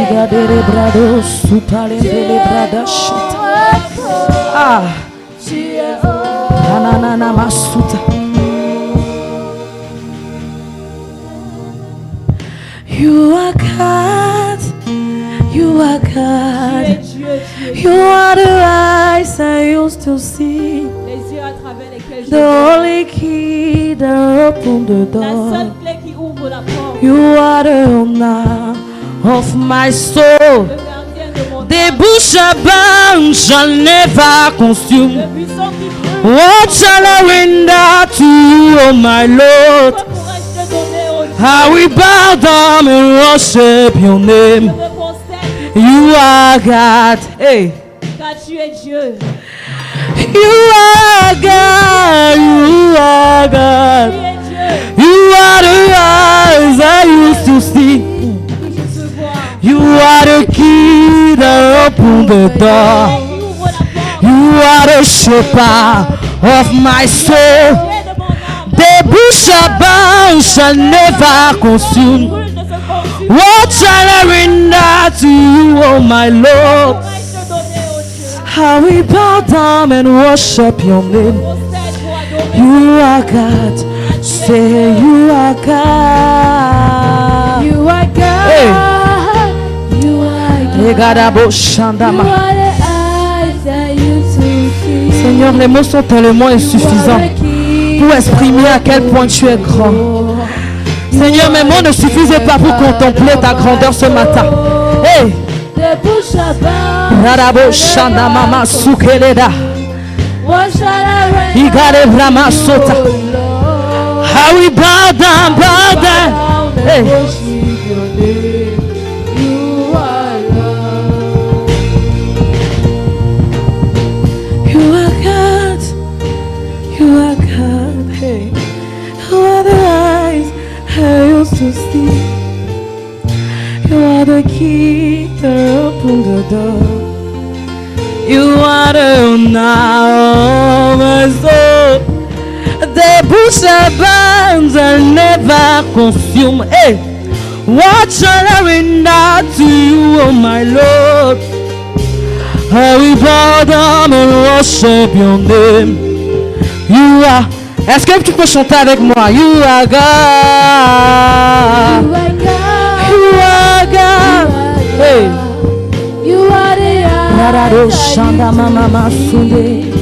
Igadere brado supale vele brada shit. Ah. Nanana masuta. You are God. You are God. You are the eyes I used to see. The only key that opened the door. You are the owner of my soul. Des bouches à bain shall never consume. What shall I render to you, oh my Lord? I will bow down and worship your name. You are God. Hey. Car tu es Dieu. You are God. You are God. You are the eyes I used to see. You are the key that opened the door. You are the shepherd of my soul. The bush abound shall never consume. What shall I render to you, oh my Lord? I will bow down and worship your name. You are God. Say you are God. You are God. Hey. You are God. Seigneur, les mots sont tellement insuffisants pour exprimer à quel point tu es grand. Seigneur, mes mots ne suffisaient pas pour contempler ta grandeur ce matin. Hey! Radabo Shanda Mama Sukeleda. Igare Brahma Sota. How we bow down, bow down. Hey! You are God. You are God. Hey! You are the eyes I used to see. You are the key to open the door. You are the now of my soul. The bush burns and never consume. Hey, what shall I render to you, oh my Lord? I will bow down and worship your name. You are. Est-ce que tu peux chanter avec moi? You are God. You are God. You are God. Hey. You are the Narado Shanda Mama Masunde.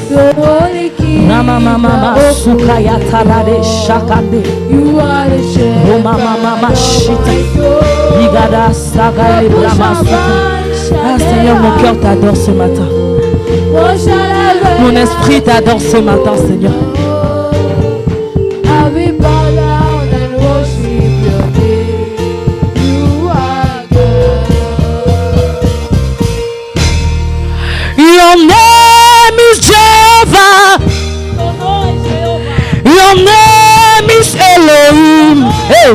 the holy king. Mama Mama Sukaya Tarade Shakande. You are the shepherd. Oh Mama Mama Shita. Igada Saga Brahma Suka. Ah Seigneur, mon cœur t'adore ce matin. Mon esprit t'adore ce matin, Seigneur. I will bow down and worship your name. You are God. Your name is Jehovah. Your name is Elohim. Hey.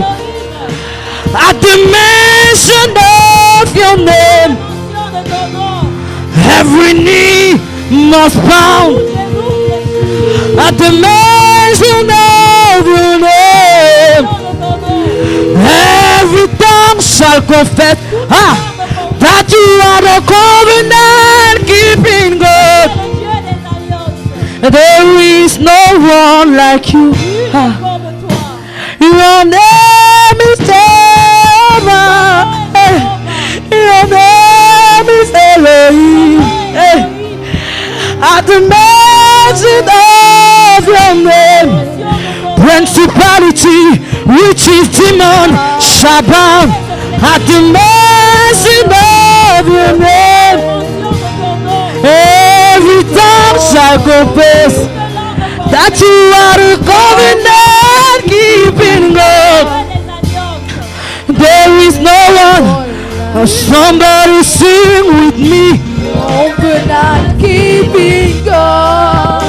At the mention of your name, every knee must bow. At the mention of your name, every tongue shall confess that you are the covenant keeping God. There is no one like you. Your name is Jehovah. Your name is Elohim. At the mention of your name, principality, which is demon, shall bow. At the mention of your name, every tongue shall confess that you are the covenant keeping God. There is no one. Somebody sing with me. Covenant keeping God.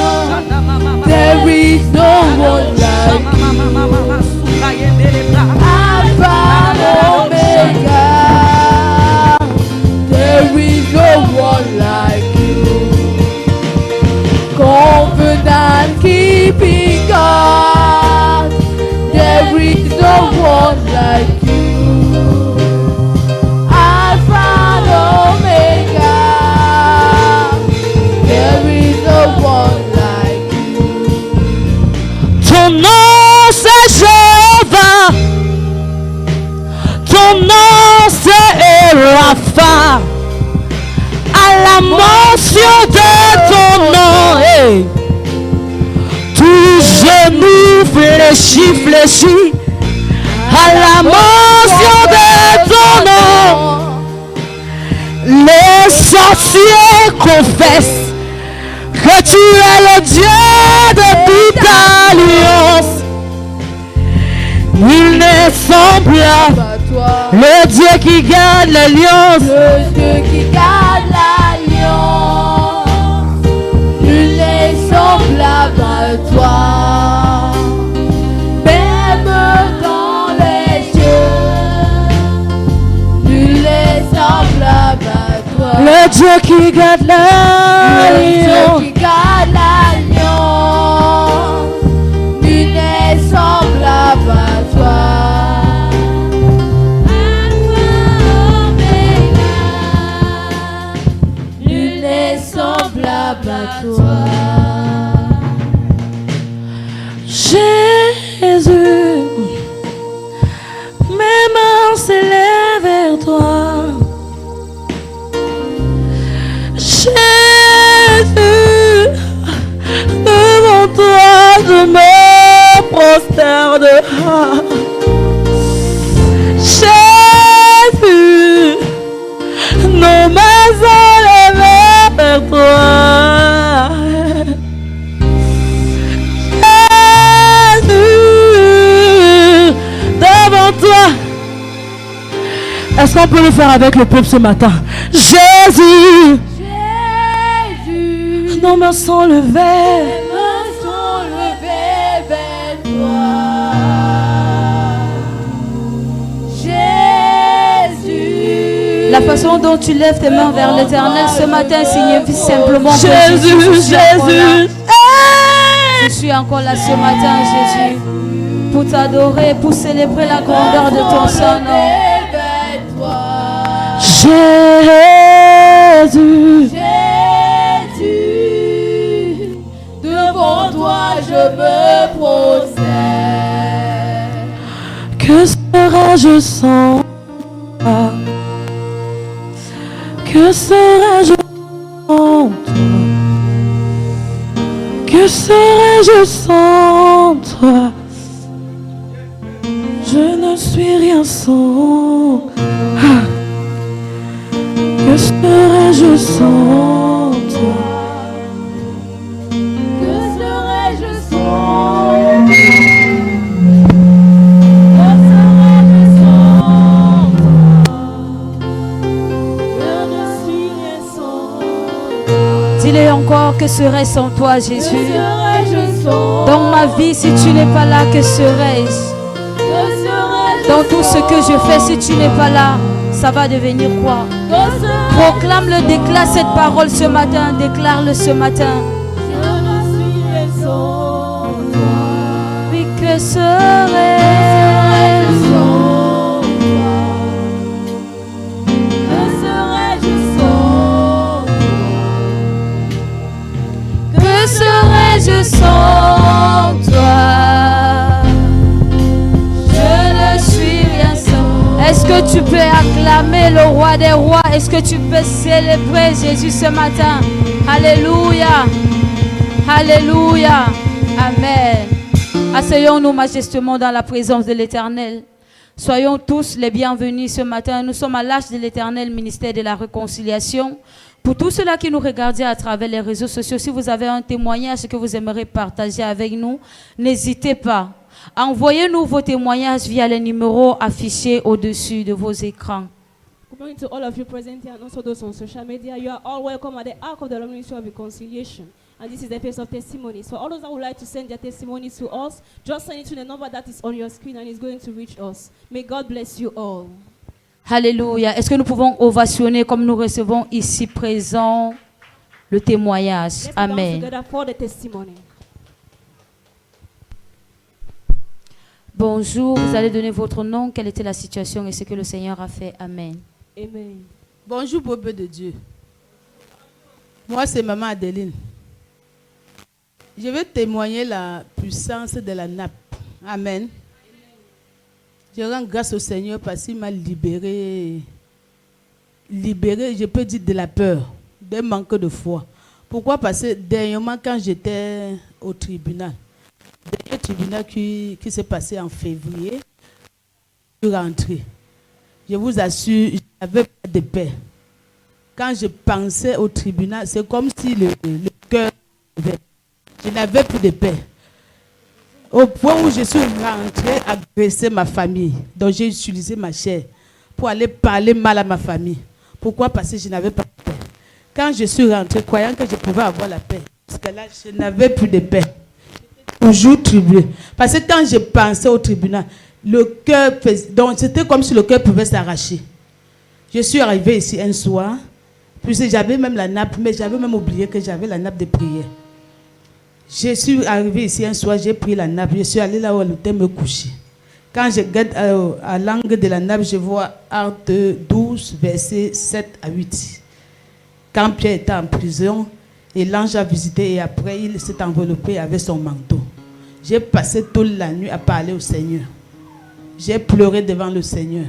There is no one like you. Alpha and Omega. There is no one like you. Covenant keeping God. There is no one like you. Ton nom c'est Rapha. À la mention de ton nom, hey, tout genou fléchit. À la mention de ton nom, les sorciers confessent que tu es le Dieu de toute alliance. Nul n'est semblable à toi. le Dieu qui garde l'alliance. Le Dieu qui garde l'alliance. Nul n'est semblable à toi. Même dans les cieux, nul n'est semblable à toi. Le Dieu qui garde Le l'alliance. Dieu qui garde l'alliance. Nul n'est semblable à toi. Nul n'est semblable à toi. Jésus, mes mains s'élèvent vers toi. Jésus, devant toi je me prosterne. Jésus, nos mains s'élèvent vers toi. Jésus, devant toi. Est-ce qu'on peut le faire avec le peuple ce matin? Jésus, Jésus, nos mains sont levées. mes mains sont levées vers toi. Jésus, La façon dont tu lèves tes mains vers l'Éternel ce matin signifie simplement que Jésus, je suis encore là. Jésus. Je suis encore là ce matin, Jésus, pour t'adorer, pour célébrer la grandeur de ton Saint-Nom. vers toi. Jésus, Jésus, devant toi je me prosterne. que serais-je sans toi? Que serais-je sans toi? Que serais-je sans toi? Je ne suis rien sans. Ah. Que serais-je sans toi? Que serais-je sans toi? Que serais-je sans toi? Je ne suis rien sans toi. Dis-le encore, que serait sans toi, Que Jésus? serais-je sans Dans ma vie, si tu n'es pas là, que serais-je? Que serais-je Dans tout ce que je fais, si tu n'es pas là, ça va devenir quoi? Proclame-le, déclare cette parole ce matin, déclare-le ce matin. Je ne suis rien sans toi. Oui, que Que serais-je? serais-je sans toi? Que serais-je sans toi? Que serais-je sans toi? Je ne suis rien sans. Est-ce que tu peux acclamer le roi des rois? Est-ce que tu peux célébrer Jésus ce matin? Alléluia. Alléluia. Amen. Asseyons-nous majestueusement dans la présence de l'Éternel. Soyons tous les bienvenus ce matin. Nous sommes à l'âge de l'Éternel, ministère de la réconciliation. Pour tous ceux-là qui nous regardent à travers les réseaux sociaux, si vous avez un témoignage que vous aimeriez partager avec nous, n'hésitez pas. Envoyez-nous vos témoignages via les numéros affichés au-dessus de vos écrans. Good morning to all of you present here and also those on social media. You are all welcome at the Ark of the Lord Ministry of Reconciliation. And this is the place of testimonies. For all those that would like to send their testimonies to us, just send it to the number that is on your screen and it's going to reach us. May God bless you all. Alléluia. Est-ce que nous pouvons ovationner comme nous recevons ici présent le témoignage? Let's bounce Amen. together for the testimony. Bonjour, vous allez donner votre nom, quelle était la situation et ce que le Seigneur a fait. Amen. Amen. Bonjour, peuple de Dieu. Moi, c'est Maman Adeline. Je vais témoigner la puissance de la nappe. Amen. Je rends grâce au Seigneur parce qu'il m'a libéré, je peux dire, de la peur, d'un manque de foi. Pourquoi? Parce que dernièrement, quand j'étais au tribunal, le dernier tribunal qui s'est passé en février, je suis rentré. Je vous assure, je n'avais pas de paix. Quand je pensais au tribunal, c'est comme si le cœur, je n'avais plus de paix. Au point où je suis rentrée agresser ma famille. Donc j'ai utilisé ma chair pour aller parler mal à ma famille. Pourquoi? Parce que je n'avais pas de paix. Quand je suis rentrée, croyant que je pouvais avoir la paix, parce que là, je n'avais plus de paix. Toujours troublé. Parce que quand je pensais au tribunal, le cœur, donc c'était comme si le cœur pouvait s'arracher. Je suis arrivée ici un soir, puis j'avais même la nappe, mais j'avais même oublié que j'avais la nappe de prière. Je suis arrivée ici un soir, j'ai pris la nappe, je suis allée là où elle était me coucher. Quand je regarde à l'angle de la nappe, je vois Actes 12, versets 7 à 8. Quand Pierre était en prison, et l'ange a visité et après il s'est enveloppé avec son manteau. J'ai passé toute la nuit à parler au Seigneur. J'ai pleuré devant le Seigneur.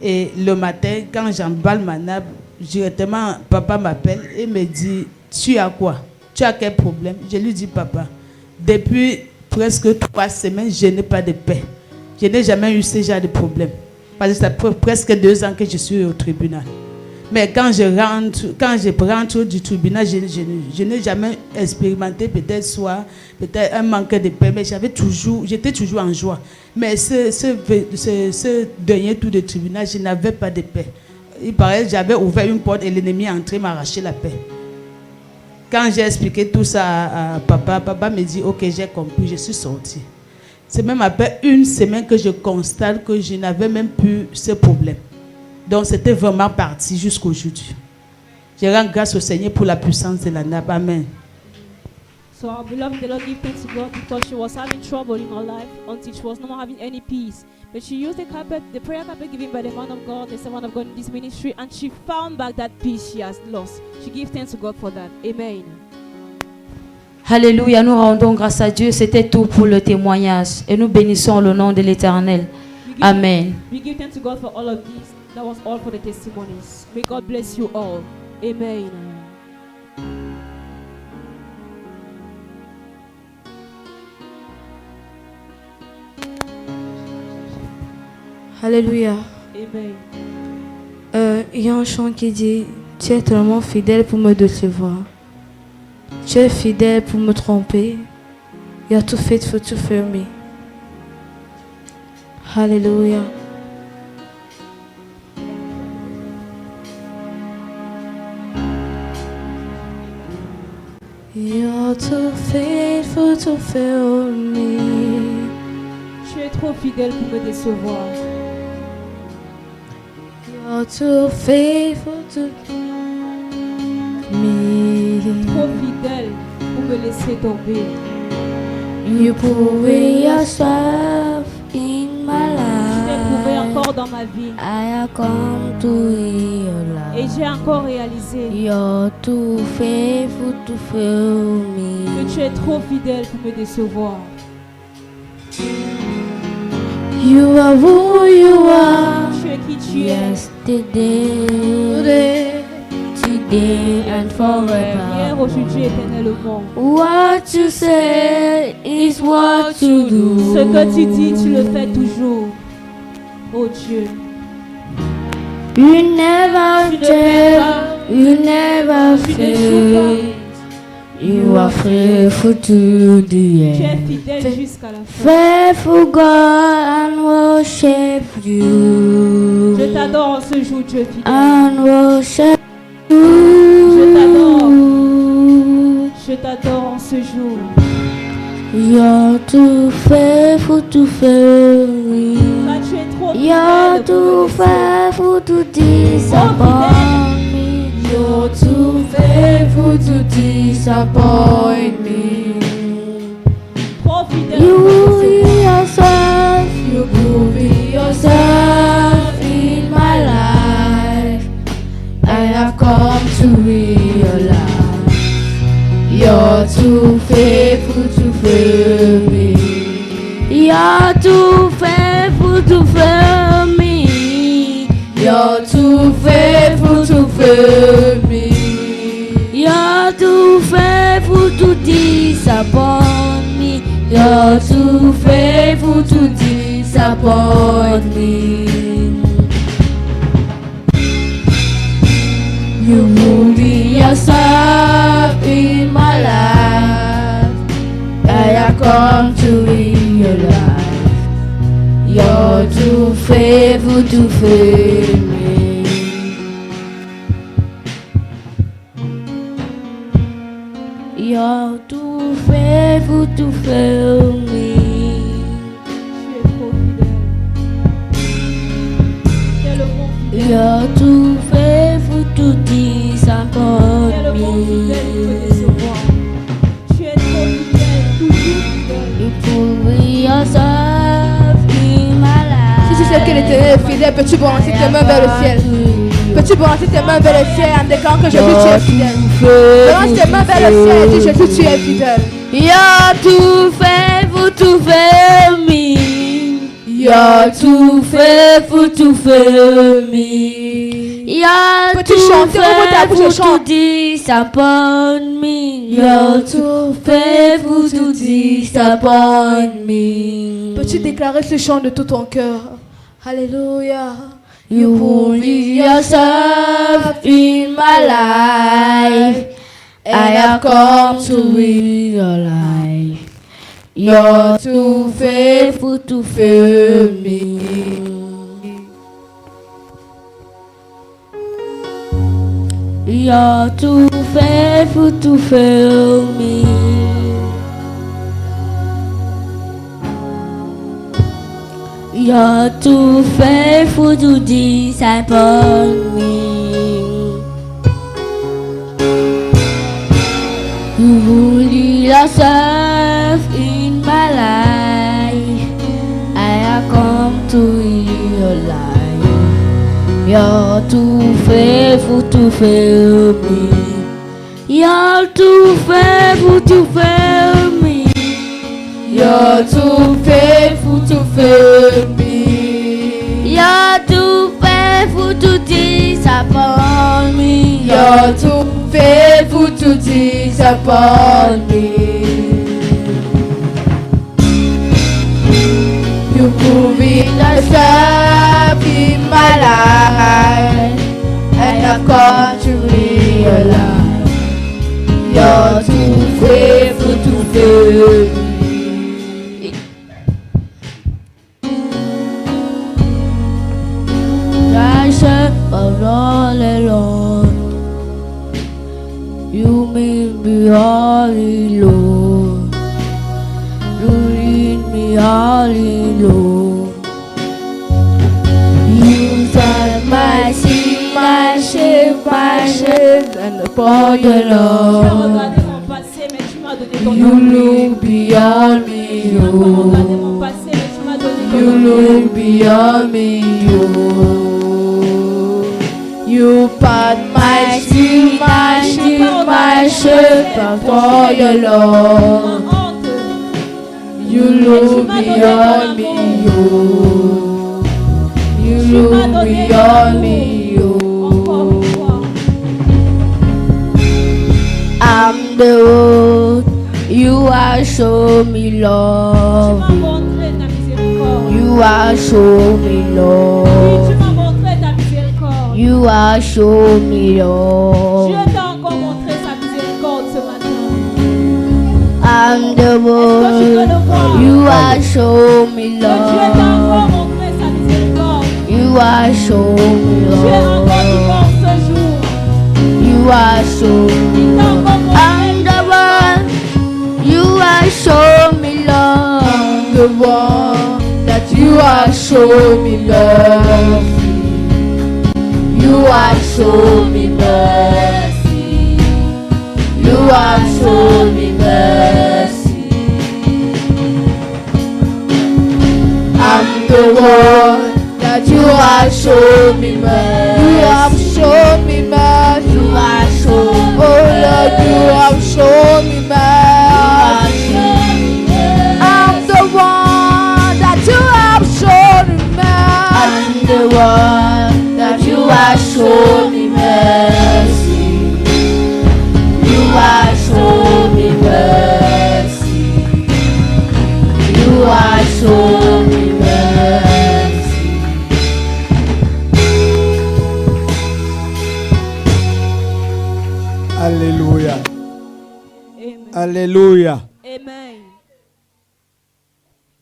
Et le matin, quand j'emballe ma nappe, directement, papa m'appelle et me dit, tu as quoi? Tu as quel problème? Je lui dis, papa, depuis presque 3 semaines, je n'ai pas de paix. Je n'ai jamais eu ce genre de problème. Parce que ça fait presque 2 ans que je suis au tribunal. Mais quand je rentre du tribunal, je n'ai jamais expérimenté peut-être un manque de paix, mais j'étais toujours en joie. Mais ce dernier tour de tribunal, je n'avais pas de paix. Il paraît que j'avais ouvert une porte et l'ennemi est entré m'arracher la paix. Quand j'ai expliqué tout ça à papa, papa me dit, ok, j'ai compris, je suis sortie. C'est même après 1 semaine que je constate que je n'avais même plus ce problème. Donc c'était vraiment parti jusqu'aujourd'hui. Je rends grâce au Seigneur pour la puissance de la nappe. Amen. So our beloved, the Lord give thanks to God because she was having trouble in her life until she was not having any peace. But she used the prayer carpet given by the man of God, the servant of God in this ministry, and she found back that peace she has lost. She gives thanks to God for that. Amen. Alléluia, nous rendons grâce à Dieu. C'était tout pour le témoignage. Et nous bénissons le nom de l'Éternel. Amen. We give thanks to God for all of this. That was all for the testimonies. May God bless you all. Amen. Alléluia. Amen. Il y a un chant qui dit, tu es tellement fidèle pour me décevoir. Tu es fidèle pour me tromper. You are too faithful to fail me. Alléluia. You are too faithful to fail me. Tu es trop fidèle pour me décevoir. You are too faithful to me. Trop fidèle pour me laisser tomber. You prove yourself in my Tu t'es prouvé life. encore dans ma vie. I have come to Et realize j'ai encore réalisé you're too faithful to fail me. que tu es trop fidèle pour me décevoir. You are who you are. Tu es qui tu es. Yesterday, today and Hier, forever. aujourd'hui, éternellement. What you say is what you do. Ce que tu dis, tu le fais toujours. Oh Dieu. You never Tu ne fail. fais You never Tu n'échoues fail. You are faithful to the Tu es end. fidèle jusqu'à la fin. Faithful God and worship you. Je t'adore en ce jour, Dieu fidèle. And worship you. Je t'adore en ce jour. You're too faithful to fail me. Car tu es trop You're fidèle too pour me laisser. faithful to disappoint me. You're too faithful to disappoint me. Trop fidèle You pour me laisser. yourself, you prove yourself in my life. I have come to realize you're too faithful to fail me. You're too faithful to You're too faithful to fail me. You're too faithful to disappoint me. You're too faithful to disappoint me. You moving yourself in my life. I have come to realize you're too faithful to fail me. You're too faithful to fail me. You're too faithful to disappoint me. You prove yourself in my life. Si tu sais que l'Éternel est fidèle, peux-tu balancer tes mains vers le ciel? Peux-tu balancer tes mains vers le ciel en déclarant que Jésus, tu es fidèle? Balance tes mains vers le ciel et dis Jésus, tu es fidèle. You're too faithful to fail me. You're too faithful to fail me. You're too faithful to disappoint me. You're too faithful to disappoint me. Peux-tu déclarer ce chant de tout ton cœur? Alléluia. You prove yourself in my life. I have come to realize you're too faithful to fail me. You're too faithful to fail me. You're too faithful to disappoint me. You bully yourself in my life. I have come to realize you're too faithful to fail me. You're too faithful to fail me. You're too faithful to fail me. You're too faithful to disappoint me. You're too faithful to disappoint me. You prove yourself in my life, and I've come to realize you're too faithful to fail me. I said, but all alone, you made me all alone. You lead me all alone. You said my sin, my shame, and upon your love. You look beyond me, you look beyond me, you pardon my sin, my shame, my shame, for your love. You look beyond me, you look beyond me, I'm the road, you are show me love. You are show me love. You are show me love. Dieu t'a encore montré sa miséricorde ce matin. I'm the one. You are show me Dieu t'a encore love. montré sa miséricorde. You are show me Tu es encore love. vivant ce jour. You are show me Il t'a encore love. montré. I'm the one. You are show me love. I'm the one that you are show me love. You are show me mercy. You are show me mercy. I'm the one that you are show me mercy. You have shown me mercy. You are show me Oh Lord, you have shown me mercy. I'm the one that you have shown me mercy. I'm the one that you are shown me mercy. You are shown me mercy. You are shown me mercy. Alléluia. Amen. Alléluia. Amen.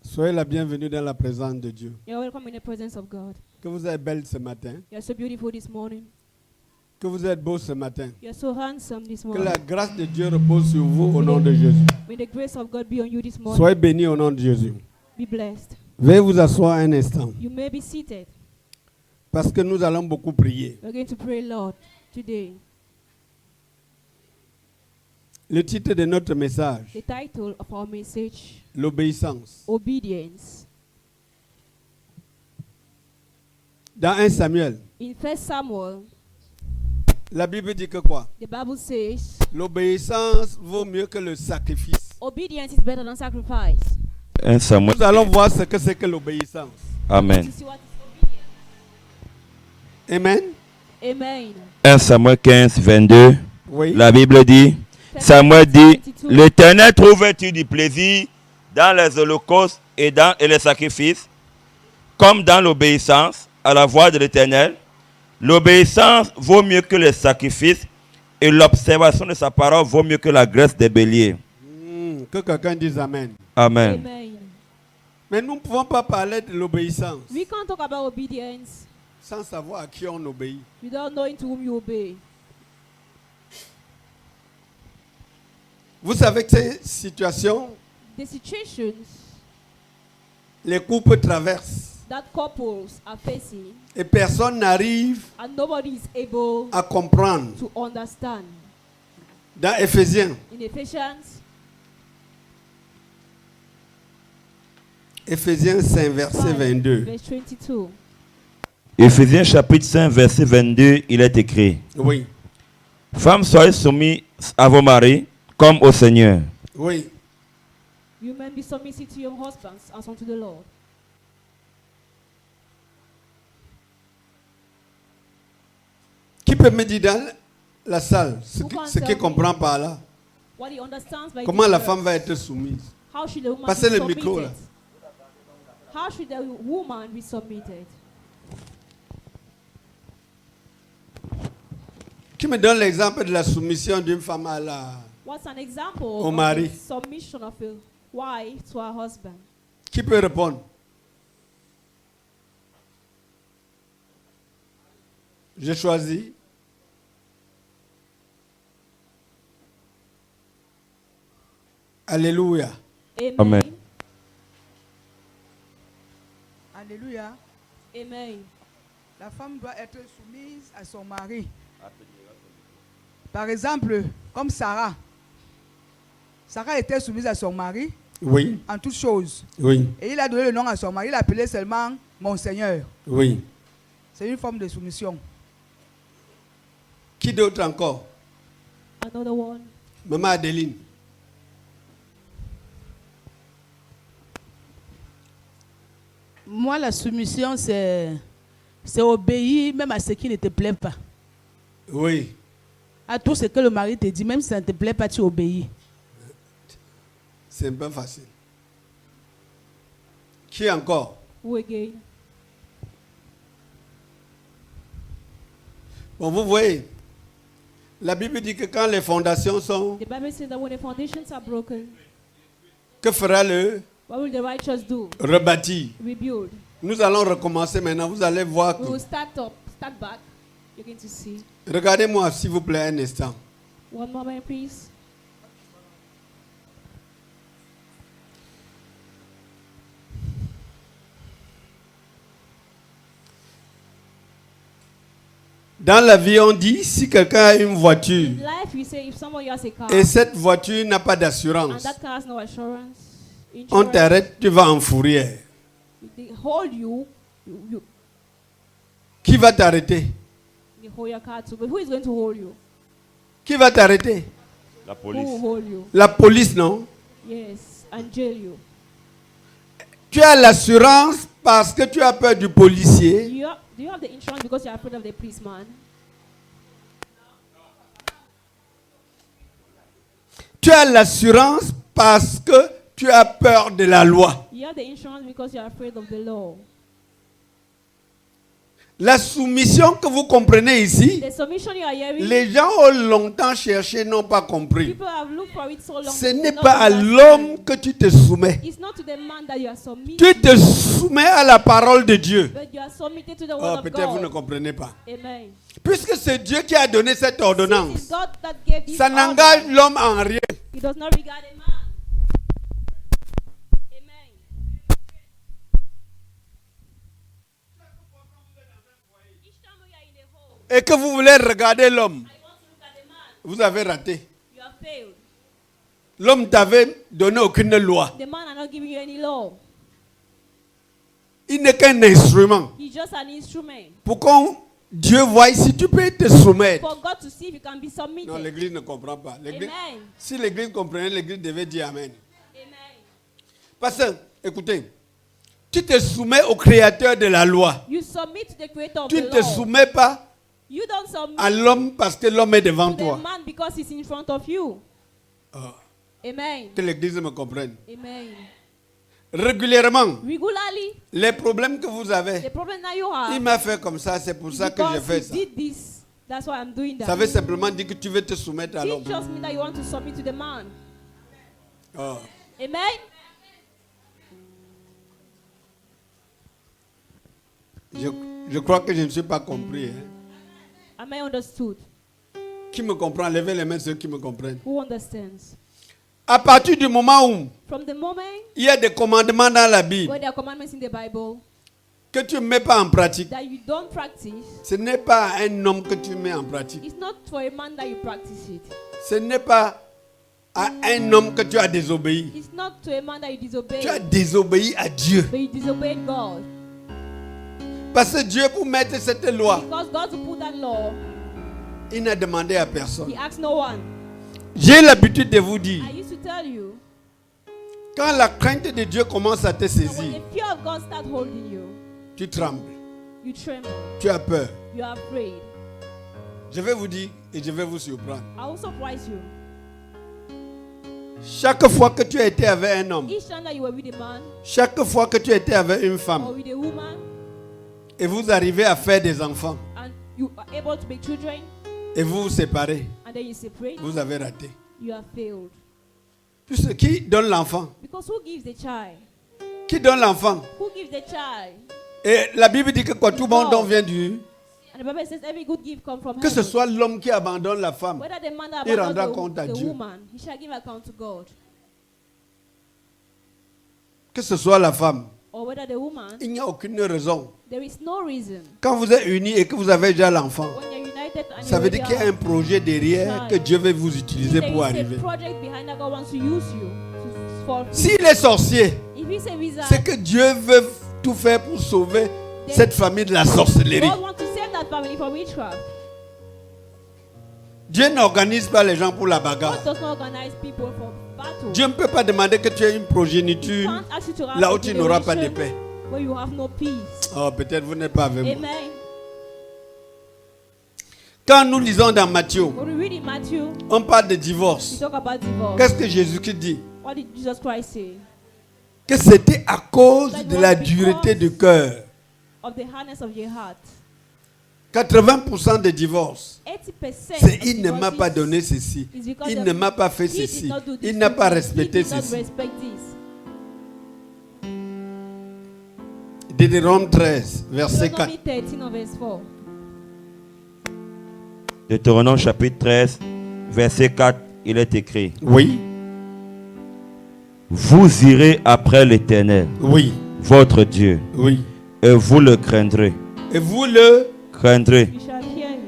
Soyez la bienvenue dans la présence de Dieu. You're welcome in the presence of God. Que vous êtes belle ce matin. You're so beautiful this morning. Que vous êtes beau ce matin. You're so handsome this Que morning. la grâce de Dieu repose sur vous au nom de Jésus. May the grace of God be on you this morning. Soyez bénis au nom de Jésus. Be blessed. Veuillez vous asseoir un instant. You may be seated. Parce que nous allons beaucoup prier. We're going to pray, Lord, today. Le titre de notre message, The title of our message, l'obéissance. Obedience. Dans 1 Samuel, In 1 Samuel, la Bible dit que quoi? the Bible says, L'obéissance vaut mieux que le sacrifice. obedience is better than sacrifice. 1 Samuel. Nous allons voir ce que c'est que l'obéissance. Amen. To see what is Amen. obedience. Amen. 1 Samuel 15, 22. Oui. La Bible dit, Samuel dit, l'Éternel trouve-t-il du plaisir dans les holocaustes et les sacrifices, comme dans l'obéissance à la voix de l'Éternel? L'obéissance vaut mieux que les sacrifices et l'observation de sa parole vaut mieux que la graisse des béliers. Que quelqu'un dise Amen. Amen. Amen. Mais nous ne pouvons pas parler de l'obéissance We can't talk about obedience sans savoir à qui on obéit. without knowing to whom you obey. Vous savez que ces situations, The situations les couples traversent that couples are facing et personne n'arrive and nobody is able à comprendre. to understand. Dans Éphésiens, In Ephesians Éphésiens 5, verset 5, 22. verse 22. Éphésiens chapitre 5, verset 22, il est écrit, Oui, femmes, soyez soumis à vos maris comme au Seigneur. oui. You men be submissive to your husbands as unto the Lord. Qui peut me dire dans la salle Who can ce tell qu'il me comprend par là? What he understands by Comment this la verse. femme va être soumise? How should the woman Passez be le micro, submitted? How should the woman be submitted? Qui me donne l'exemple de la soumission d'une femme à la... What's an example Au of mari. the submission of a wife to her husband? Qui peut répondre? J'ai choisi. Alléluia. Amen. Amen. Alléluia. Amen. La femme doit être soumise à son mari. Par exemple, comme Sarah. Sarah était soumise à son mari Oui, en toutes choses. oui, Et il a donné le nom à son mari. Il l'appelait seulement mon Seigneur. oui. C'est une forme de soumission. Qui d'autre encore? Another one. Maman Adeline. Moi, la soumission, c'est obéir même à ce qui ne te plaît pas. Oui. À tout ce que le mari te dit, même si ça ne te plaît pas, tu obéis. C'est un peu facile. Qui encore? Who again? Bon, vous voyez, la Bible dit que quand les fondations sont, The Bible says that when the foundations are broken, que fera le what will the righteous do? rebâtir? Rebuild. Nous allons recommencer maintenant. Vous allez voir We que... will start back. You're going to see. Regardez-moi, s'il vous plaît, un instant. One moment, please. Dans la vie, on dit, si quelqu'un a une voiture In life, we say if somebody has a car et cette voiture n'a pas and d'assurance, that car has no assurance, on insurance, t'arrête, tu vas en fourrière. they hold you, you Qui va t'arrêter? they hold your car too. But who is going to hold you? Qui va t'arrêter? La Who police. will hold you? La police, non? Yes, and jail you. Tu as l'assurance parce que tu as peur du policier. Do you have the insurance because you are afraid of the policeman? Tu as l'assurance parce que tu as peur de la loi. You have the insurance because you are afraid of the law. La soumission que vous comprenez ici, The submission you are hearing, les gens ont longtemps cherché, n'ont pas compris. people have looked for it so long. Ce n'est not pas à understand. l'homme que tu te soumets. It's not to the man that you are submitted, Tu te soumets à la parole de Dieu. but you are submitted to the Oh, word of peut-être vous ne God. comprenez pas. Amen. Puisque c'est Dieu qui a donné cette Since ordonnance, it's God that gave this ça order, n'engage l'homme en rien. He does not regard a man. Amen. Each time we are in a hole, Et que vous voulez regarder l'homme, I want to look at the man. vous avez raté. You have failed. L'homme t'avait donné aucune loi. The man are not giving you any law. Il n'est qu'un instrument. He's just an instrument Pour qu'on Dieu voie si tu peux te soumettre. for God to see if you can be submitted. Non, l'église ne comprend pas. Amen. Si l'église comprenait, l'église devait dire Amen. Amen. Parce que, écoutez, tu te soumets au créateur de la loi. You submit to the creator of Tu ne the te law. soumets pas You don't submit à l'homme parce que l'homme est devant to the toi. man because he's in front of you. Oh, Amen. que l'église me comprenne. Amen. Régulièrement, Regularly, les problèmes que vous the avez, problem that you il have m'a fait comme ça, c'est pour is ça que je because fais he ça. did this. That's why I'm doing Ça that. veut simplement dire que tu veux te soumettre à It l'homme. just means that you want to submit to the man. Oh. Amen. Je crois que je ne suis pas compris. Hein. Am I understood? Qui me comprend? Levez les mains ceux qui me comprennent. Who understands? À partir du moment où From the moment il y a des commandements dans la Bible where there are commandments in the Bible que tu ne mets pas en pratique, that you don't practice, ce n'est pas à un homme que tu mets en pratique. it's not for a man that you practice it. Ce n'est pas à un homme que tu as désobéi. It's not to a man that you disobey, Tu as désobéi à Dieu. but you disobeyed God. Parce que Dieu, pour mettre cette loi, Because God to put that law, il n'a demandé à personne. He asked no one. J'ai l'habitude de vous dire, I used to tell you, quand la crainte de Dieu commence à te that when saisir, the fear of God starts holding you, tu trembles, you tremble, tu as peur. you are afraid. Je vais vous dire et je vais vous surprendre. I will surprise you. Chaque fois que tu as été avec un homme, Each time that you were with a man chaque fois que tu as été avec une or femme with a woman et vous arrivez à faire des enfants and you are able to make children et vous vous séparez, and then you separate, vous avez raté. you have failed. Puisque qui donne l'enfant? Because who gives the child? Qui donne l'enfant? Who gives the child? Et la Bible dit que quoi, tout bon don vient du... And the Bible says every good gift comes from Que ce heaven. soit l'homme qui abandonne la femme, Whether the man that il rendra abandons compte à the Dieu. woman, he shall give account to God. que ce soit la femme, Or whether the woman, il n'y a aucune raison. there is no reason. Quand vous êtes unis et que vous avez déjà l'enfant, When you're united and ça you veut dire qu'il y a un projet derrière que Dieu veut vous utiliser pour there is arriver. a project behind that God wants to use you to fulfill. S'il est sorcier, If he's a wizard, c'est que Dieu veut tout faire pour sauver cette famille de la sorcellerie. God wants to save that family from witchcraft. Dieu n'organise pas les gens pour la God bagarre. does not organize people for battle. Dieu ne peut pas demander que tu aies une He progéniture can't ask you to have là où a tu n'auras pas de generation paix. where you have no peace. Oh, peut-être vous n'êtes pas avec moi. Amen. Quand nous lisons dans Matthieu, When we read in Matthew, on parle de we divorce. talk about divorce. Qu'est-ce que Jésus-Christ dit? What did Jesus Christ say? Que c'était à cause de la dureté du cœur. Of the hardness of your heart. 80% des divorces, 80% c'est of il ne m'a pas divorces donné ceci, is because il of- ne m'a pas fait he did ceci, not do this il n'a to pas me. respecté He did not ceci. respect this. Deutéronome 13, verset 4. Deuteronomy 13 of verse 4. Deutéronome chapitre 13, verset 4, il est écrit: Oui, Vous irez après l'Éternel, oui, votre Dieu, oui. et vous le craindrez. Et vous le, Craindrez. You shall fear him.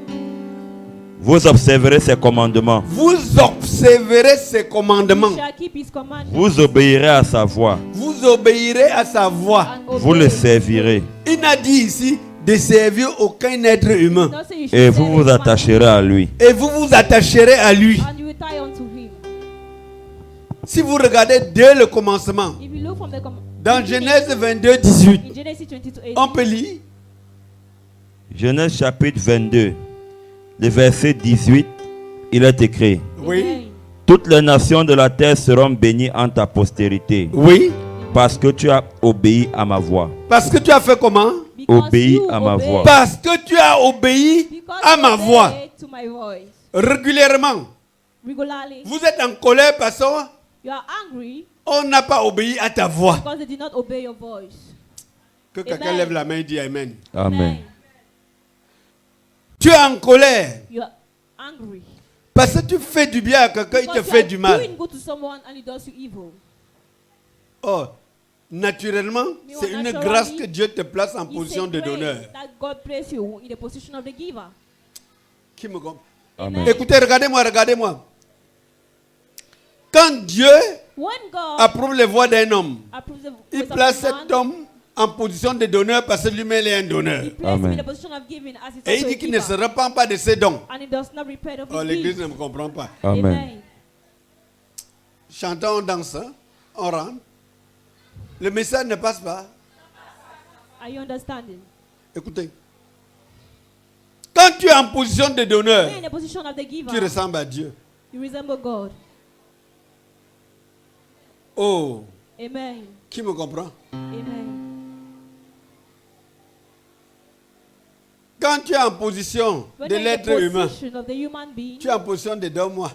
Vous observerez ses commandements. vous observerez ses commandements. You shall keep his commandments Vous obéirez à sa voix. Vous obéirez à sa voix. and obey. Vous le servirez. Il n'a dit ici de servir aucun être humain. Not say you should Et serve vous vous a man, attacherez à lui. Et vous vous attacherez à lui. and you will tie unto him. Si vous regardez dès le commencement, If you look from the Dans Genèse 22, 18, In Genesis 22:18, on peut lire. Genèse chapitre 22, le verset 18, il est écrit: Oui. Amen. toutes les nations de la terre seront bénies en ta postérité, Oui. parce que tu as obéi à ma voix. Parce que tu as fait comment? Because Obéis you à ma obey. voix. Parce que tu as obéi Because à you ma obey voix. to my voice. Régulièrement. Regularly. Vous êtes en colère parce You are angry qu'on n'a pas obéi à ta voix. because they did not obey your voice. Que quelqu'un Amen. lève la main et dit Amen. Amen. Tu es en colère You are angry. parce que tu fais du bien à quelqu'un, il te Because you fait are du mal. doing good to someone and he does you evil. Oh, naturellement, Mais c'est une naturally, grâce que Dieu te place en It's position a de grace donneur. that God place you in the position of the giver. Qui me comprend? Amen. Écoutez, regardez-moi, regardez-moi. Quand Dieu When God approuve les voies d'un homme, approves the il voice place of cet a man, homme en position de donneur parce que lui-même il est un donneur. he places him Amen. in the position of giving as he's Et il also a dit qu'il ne giver. se repent pas de ses dons. And he does not repent of Oh, his l'église gifts. ne me comprend pas. Amen. Chantons, on danse, hein, on rentre. Le message ne passe pas. Are you understanding? Écoutez. Quand tu es en position de donneur, When you're in the position of the giver, tu ressembles à Dieu. you resemble God. Oh, Amen. qui me comprend? Amen. Quand tu es en position When de you're in l'être the humain, position of the human being, tu es en position de donne-moi, in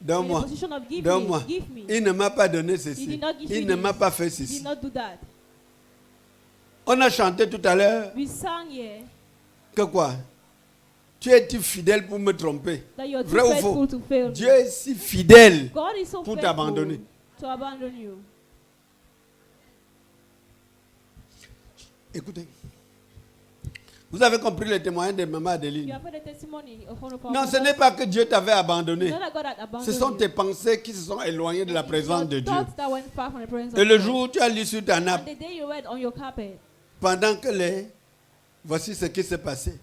the donne-moi, position of give donne-moi. me, give me. Il ne m'a pas donné He ceci. did not give Il you ne this. m'a pas fait He ceci. did not do that. On a chanté tout à l'heure We sang here que quoi? Tu es-tu fidèle pour me tromper? that you're too Vrai ou faithful faux? to fail Dieu me. est si fidèle God is so pour faithful t'abandonner. to abandon you. Écoutez. Vous avez compris le témoignage de Maman You Adeline? have heard the testimony of one of our Non, ce mothers. n'est pas que Dieu t'avait abandonné. Not that God had abandoned Ce sont you. tes pensées qui se sont éloignées de la présence de Your Dieu. thoughts that went far from the presence Et of le God. jour où tu as lu sur ta And nappe, the day you read on your carpet, pendant que les... Voici ce qui s'est passé.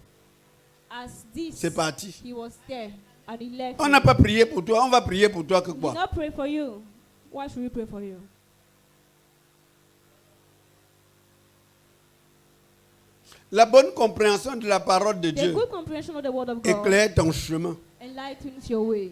as this, C'est parti. he was there and he left. On you. n'a pas prié pour toi, on va prier pour toi que We did quoi? not pray for you. Why should we pray for you? La bonne compréhension de la parole de The Dieu good comprehension of the word of God éclaire ton chemin. enlightens your way.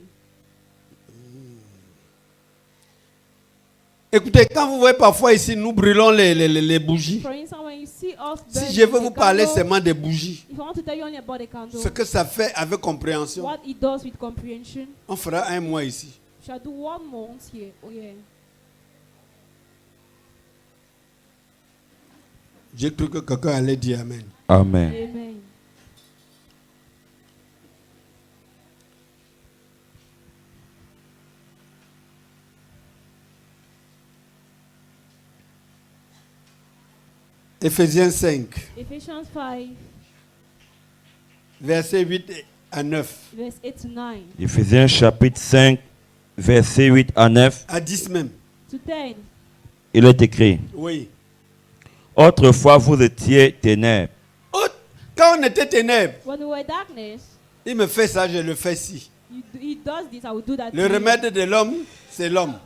Écoutez, quand vous voyez parfois ici, nous brûlons les bougies. For instance, when you see us Si burning je veux the vous parler candle, seulement des bougies, if I want to tell you only about the candle, ce que ça fait avec compréhension, what it does with comprehension, on fera un mois ici. we shall do 1 month here. Oh yeah. J'ai cru que quelqu'un allait dire Amen. Amen. Amen. Éphésiens 5, Ephesians 5, versets 8 à 9. verse 8 to 9. Éphésiens chapitre 5, versets 8 à 9, À 10 même. To 10. il est écrit: Oui. autrefois vous étiez ténèbres, Oh, quand on était ténèbres, When we were darkness, il me fait ça, je le fais ci. he does this, I will do that. Le to you. remède de l'homme, c'est l'homme.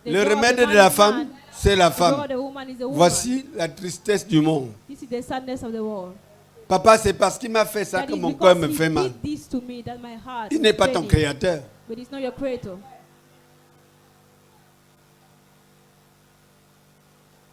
The Le joy of remède the de man la is femme, man. c'est la The joy of femme. the woman is the woman. Voici la tristesse du monde. This is the sadness of the world. Papa, c'est parce qu'il m'a fait ça That que is mon cœur me because fait he mal. did this to me that my heart Il n'est pas is ton paining. créateur. But it's not your creator.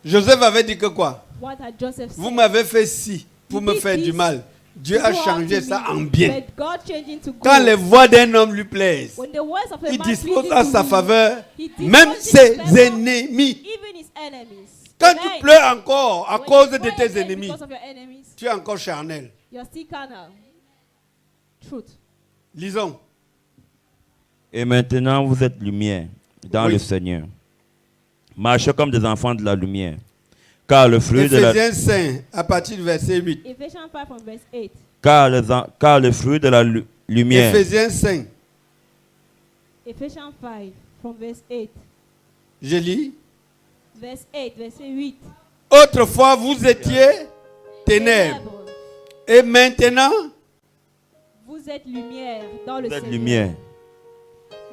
Joseph avait dit que quoi? What had Joseph said? Vous m'avez fait ci pour You me did faire du this mal. Dieu to a go out changé to ça me, en bien. But God changed into good. Quand les voix d'un homme lui plaisent, When the words of a il man dispose pleasing à to sa him, faveur he même disposes ses his favor, ennemis. even his enemies. Quand Amen. tu pleures encore à When cause you de pray tes again ennemis, because of your enemies, tu es encore charnel. you're still carnal. Truth. Lisons. et maintenant vous êtes lumière dans Oui. le Seigneur. Marchez comme des enfants de la lumière, car le fruit de la, Éphésiens 5, à partir du verset 8. Ephesians 5 from verse 8. car le fruit de la lumière, Éphésiens 5. Ephesians 5 from verse 8. Je lis. Verse 8, verset 8. Autrefois, vous étiez ténèbres. Et maintenant, Vous êtes lumière dans le vous êtes Seigneur. lumière.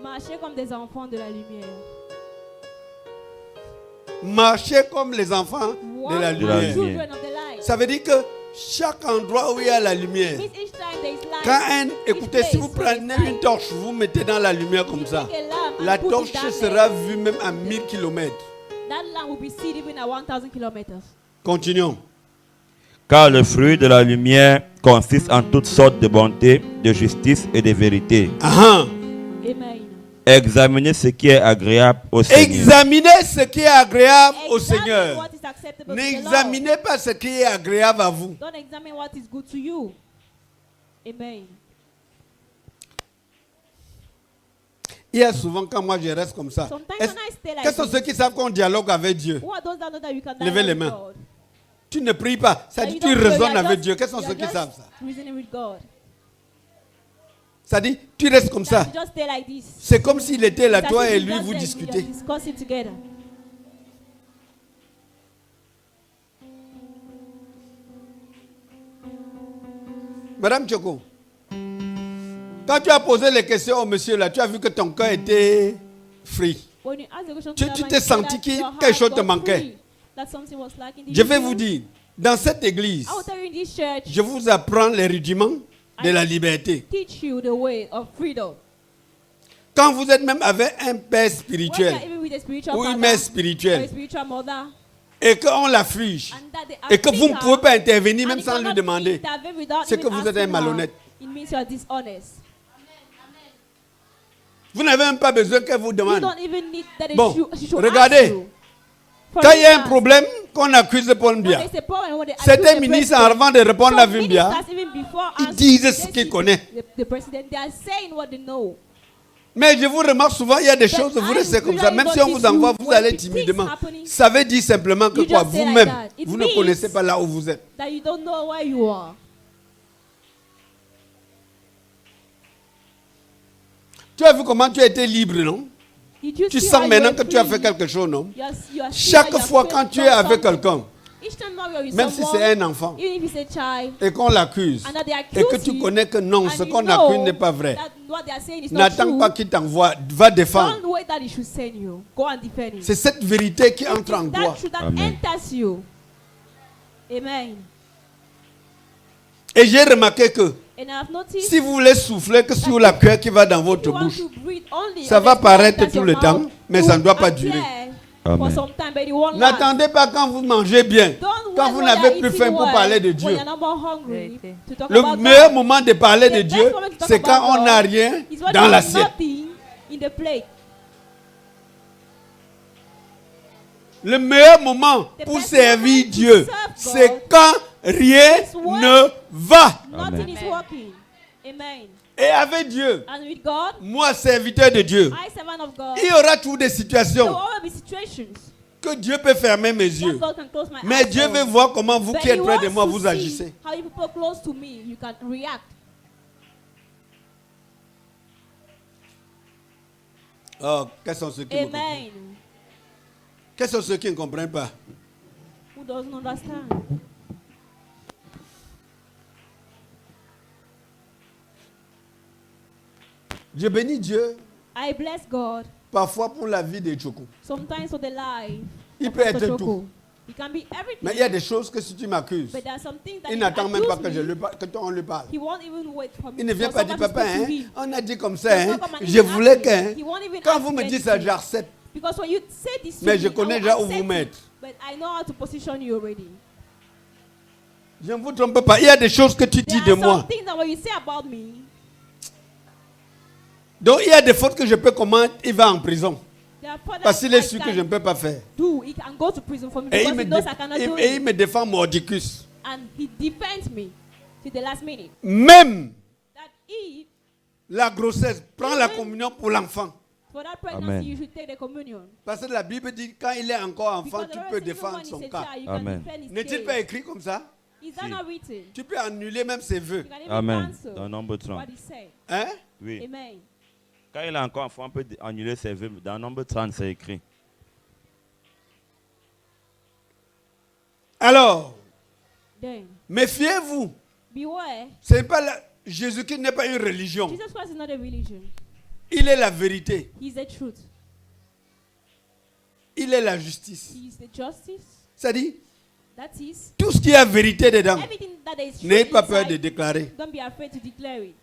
Marchez comme des enfants de la lumière. marchez comme les enfants de la Walk De la lumière. as lumière. children of the light. Ça veut dire que chaque endroit où il y a la lumière, Means each time there is light, quand each écoutez, si vous place prenez there is une light. torche, vous mettez dans la lumière comme You ça, take a lamp and la put it torche down sera there. vue même à 1000 km. That lamp will be seen even at 1,000 kilometers. Continuons. Car le fruit de la lumière consiste en toutes sortes de bonté, de justice et de vérité. Ah, Amen. Examinez ce qui est agréable au Seigneur. examinez ce qui est agréable au Examine Seigneur. what is acceptable to the Lord. N'examinez pas ce qui est agréable à vous. Don't examine what is good to you. Amen. Il y a souvent quand moi je reste comme ça. Sometimes Est-ce- when I stay like Quels sont this, ceux qui savent qu'on dialogue avec Dieu? who are those that know that you can Levez les dialogue mains. with God? Tu ne pries pas. Ça That dit you tu don't pray, you raisonnes are avec just- Dieu. Quels sont you ceux are qui just savent ça? reasoning with God. Ça dit tu restes comme ça. That you just stay like this. C'est comme s'il était là, It's as toi if et you lui, just vous there, discutez. you're discussing together. Madame Tchoko, quand tu as posé les questions au monsieur là, tu as vu que ton cœur était free. When you ask the question Tu- to tu them t'es and you say senti that que your quelque heart chose te got manquait. free, that something was lacking. Did Je you vais feel? vous dire, dans cette église, I will tell you in this church, je vous apprends les rudiments de la liberté. teach you the way of freedom. Quand vous êtes même avec un père When spirituel you're even with a spiritual ou une father mère or a spirituelle spiritual mother, et qu'on l'afflige and that they et que vous ne ask pouvez her, pas intervenir and même you sans lui cannot demander, intervene without c'est even que vous êtes un asking her, malhonnête. it means you are dishonest. Vous n'avez même pas besoin qu'elle vous You demande. don't even need that Bon, she should regardez. ask you. For Quand il y a un instance, problème qu'on accuse Paul when Biya, there's a problem, when they certains accuse the ministres, president, avant de répondre à some Vimbia, ministers, even before ils answering, disent they ce qu'ils see connaissent. the president, they are saying what they know. mais je vous remarque souvent, il y a des choses, vous I restez comme ça. really Même si on notice vous envoie, you vous when allez things timidement. happening, Ça veut dire simplement que you quoi, just say like vous-même, that. It vous ne means connaissez pas là où vous êtes. that you don't know where you are. Tu as vu comment tu as été libre, non? Did you Tu see sens how maintenant you que were tu as free? fait quelque chose, non? You are Chaque free, you fois are quand free tu from es avec something. quelqu'un, Each time now you're with même si someone, c'est un enfant, even if it's a child, et qu'on l'accuse, and that they et accuse que tu you, connais que non, and ce you qu'on know accuse n'est pas vrai, that what they are saying is not n'attends true, pas qu'il t'envoie, va défendre. don't wait that he should send you. Go and defend him. C'est cette vérité qui entre en toi. That truth that Amen. enters you. Amen. Et j'ai remarqué que And I've noticed si vous voulez souffler que sur la cuillère qui va dans if votre you want bouche, to breathe only ça on va the paraître enters tout your le mouth, temps, mais it ça ne doit will pas appear durer. for Amen. some time, but it won't last. N'attendez pas quand vous mangez bien, Don't quand wait vous when n'avez you're plus eating faim pour well, parler de when Dieu. you're not more hungry to talk Le about meilleur God. moment de parler de The Dieu, best moment to talk c'est quand about on n'a God rien is when dans there is l'assiette. nothing in the plate. Le meilleur moment The pour best servir moment to Dieu, serve God c'est quand rien is when ne va. Nothing is working. Amen. Et avec Dieu, And with God, moi, serviteur de Dieu, I, servant of God, il y aura toujours des there will situations always be situations que Dieu peut fermer mes that yeux. God can close my Mais eyes Dieu on. veut voir comment vous But qui êtes He près de wants moi, to vous see agissez. how you people close to me, you can react. Oh, quels sont ceux qui me comprennent? Amen. Quels sont ceux qui ne comprennent pas? Who doesn't understand? Je bénis Dieu I bless God parfois pour la vie de Choko. sometimes for the life Il of peut être Pastor tout. Choko. It can be everything. Mais il y a des choses que si tu m'accuses, But there are some things that il if n'attend you même pas accuse que, je me, lui que toi on lui parle. he won't even wait for me. Il ne vient for pas dire, someone to papa, speak to hein, me. on a dit comme ça, He will hein, not come and je even voulais ask que, me. hein, He won't even quand ask vous me me dites ça, anything. j'accepte. Because when you say this to Mais me, je I connais will déjà où accept vous it. mettre. But I know how to position you already. Je ne vous trompe pas. Il y a des choses que tu dis There de are some moi. things that when you say about me, Donc il y a des fautes que je peux commettre, il va en prison. there are products Parce qu'il est I sûr can que je ne peux pas faire. do. He can go to prison for me Et because il me, he knows I cannot do et il it. me défend mordicus. And he defends me to the last minute. Même That he, la grossesse, prends la communion pour l'enfant. for that pregnancy, Amen. you should take the communion. Parce que la Bible dit quand il est encore enfant, Because tu the Bible peux says even défendre when son he's a cas. child, you can Amen. defend his N'est-il case. pas écrit comme ça? Is that Si. not written? Tu peux annuler même ses vœux. You can even Amen. cancel Dans Nombre 30. what he said. Hein? Oui. Amen. Quand il est encore enfant, on peut annuler ses vœux. Dans Nombre 30, c'est écrit. Alors, Then, méfiez-vous. beware. C'est pas Jésus-Christ n'est pas une religion. Jesus Christ is not a religion. Il est la vérité. He's the truth. Il est la justice. He is the justice. C'est-à-dire, That is tout ce qui a vérité dedans, everything that is true n'ayez pas peur inside, de déclarer. don't be afraid to declare it.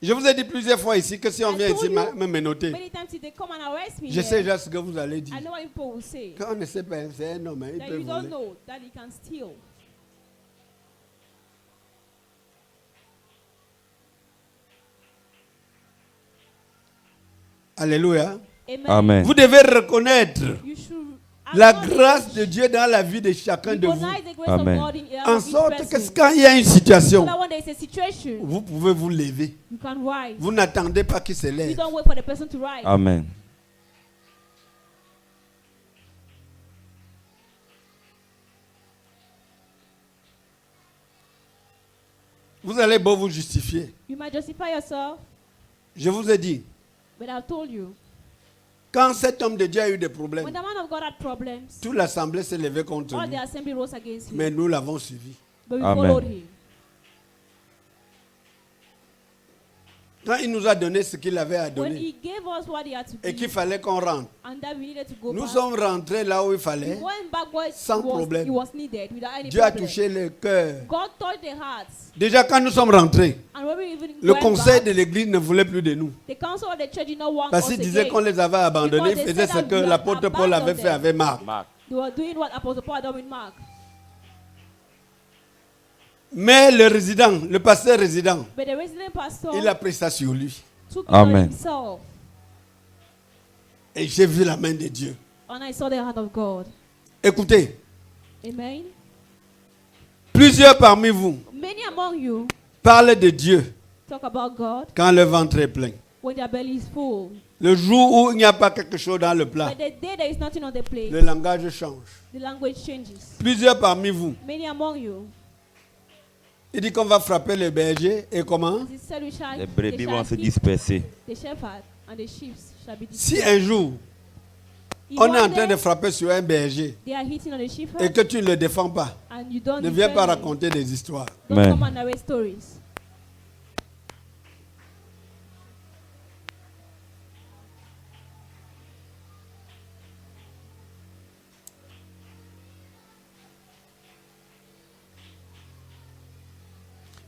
Je vous ai dit plusieurs fois ici que si on vient ici me menotter, Many times if they come and arrest me, je sais here, déjà ce que vous allez dire. I know what people will say. Quand on ne sait pas, c'est un homme, il That peut you don't voler. know that he can steal. Alléluia. Amen. Amen. Vous devez reconnaître You should la acknowledge- grâce de Dieu dans la vie de chacun de vous. recognize the grace Amen. of God in En each sorte que person. quand il y a une So situation, that when there is a situation, vous pouvez vous lever. you can rise. Vous n'attendez pas qu'il se You lève. don't wait for the person to rise. Amen. Vous allez beau vous justifier. You might justify yourself, Je vous ai dit, but I've told you, quand cet homme de Dieu a eu des when problèmes, the man of God had problems, toute l'assemblée s'est levée contre all the lui. assembly rose against him, Mais nous l'avons suivi. but we Amen. followed him. Quand il nous a donné ce qu'il avait à When donner he gave us what he had to et qu'il give, fallait qu'on rentre, and that we needed to go nous back, sommes rentrés là où il we fallait. went back where sans problème. it was needed, without any Dieu a problem. touché le cœur. God touched their hearts. Déjà quand nous sommes rentrés, And when we even le went conseil back, de l'église ne voulait plus de nous. the council of the church did not want Parce us qu'il disait again. qu'on les avait abandonnés, Because ils they faisaient said ce that que we had l'apôtre Paul avait abandoned fait avec Marc. They were doing what Apostle Paul had done with Mark. Mais le résident, le pasteur résident, But the resident pastor il a pris ça sur lui. took it Amen. on himself. Et j'ai vu la main de Dieu. And I saw the hand of God. Écoutez, Amen. plusieurs parmi vous Many among you parlent de Dieu talk about God quand le ventre est plein. when their belly is full. Le jour où il n'y a pas quelque chose dans le plat, But the day there is nothing on the plate, le langage change. the language changes. Plusieurs parmi vous, Many among you, il dit qu'on va frapper les bergers et comment? as it said, we shall, Les they brebis shall vont se keep disperser. the shepherd and the sheep shall be Si destroyed. un jour, If on est one en train day de frapper sur un berger they are hitting on the et shepherd que tu ne le défends pas, and you don't ne viens pas defend him, raconter des histoires. don't Amen. come and narrate stories.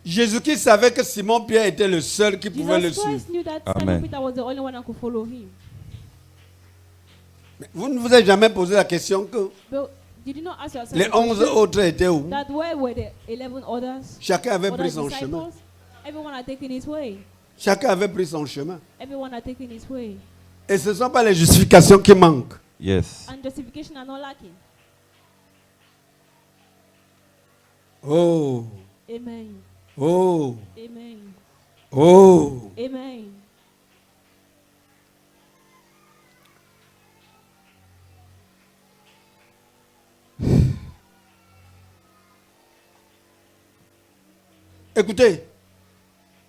Jésus-Christ savait que Simon-Pierre était le seul qui pouvait le Jesus suivre. Christ knew that Amen. Simon Peter was the only one that could follow him. Mais vous ne vous avez jamais posé la question que But did you not ask yourself les the 11 question autres étaient où? that where were the 11 others? Chacun avait Other pris son chemin. disciples? Everyone had taken his way. Chacun avait pris son chemin. Everyone had taken his way. Et ce ne sont pas les justifications qui manquent. Yes. And justification are not lacking. Oh, Amen. oh, Amen. oh. Amen. Écoutez,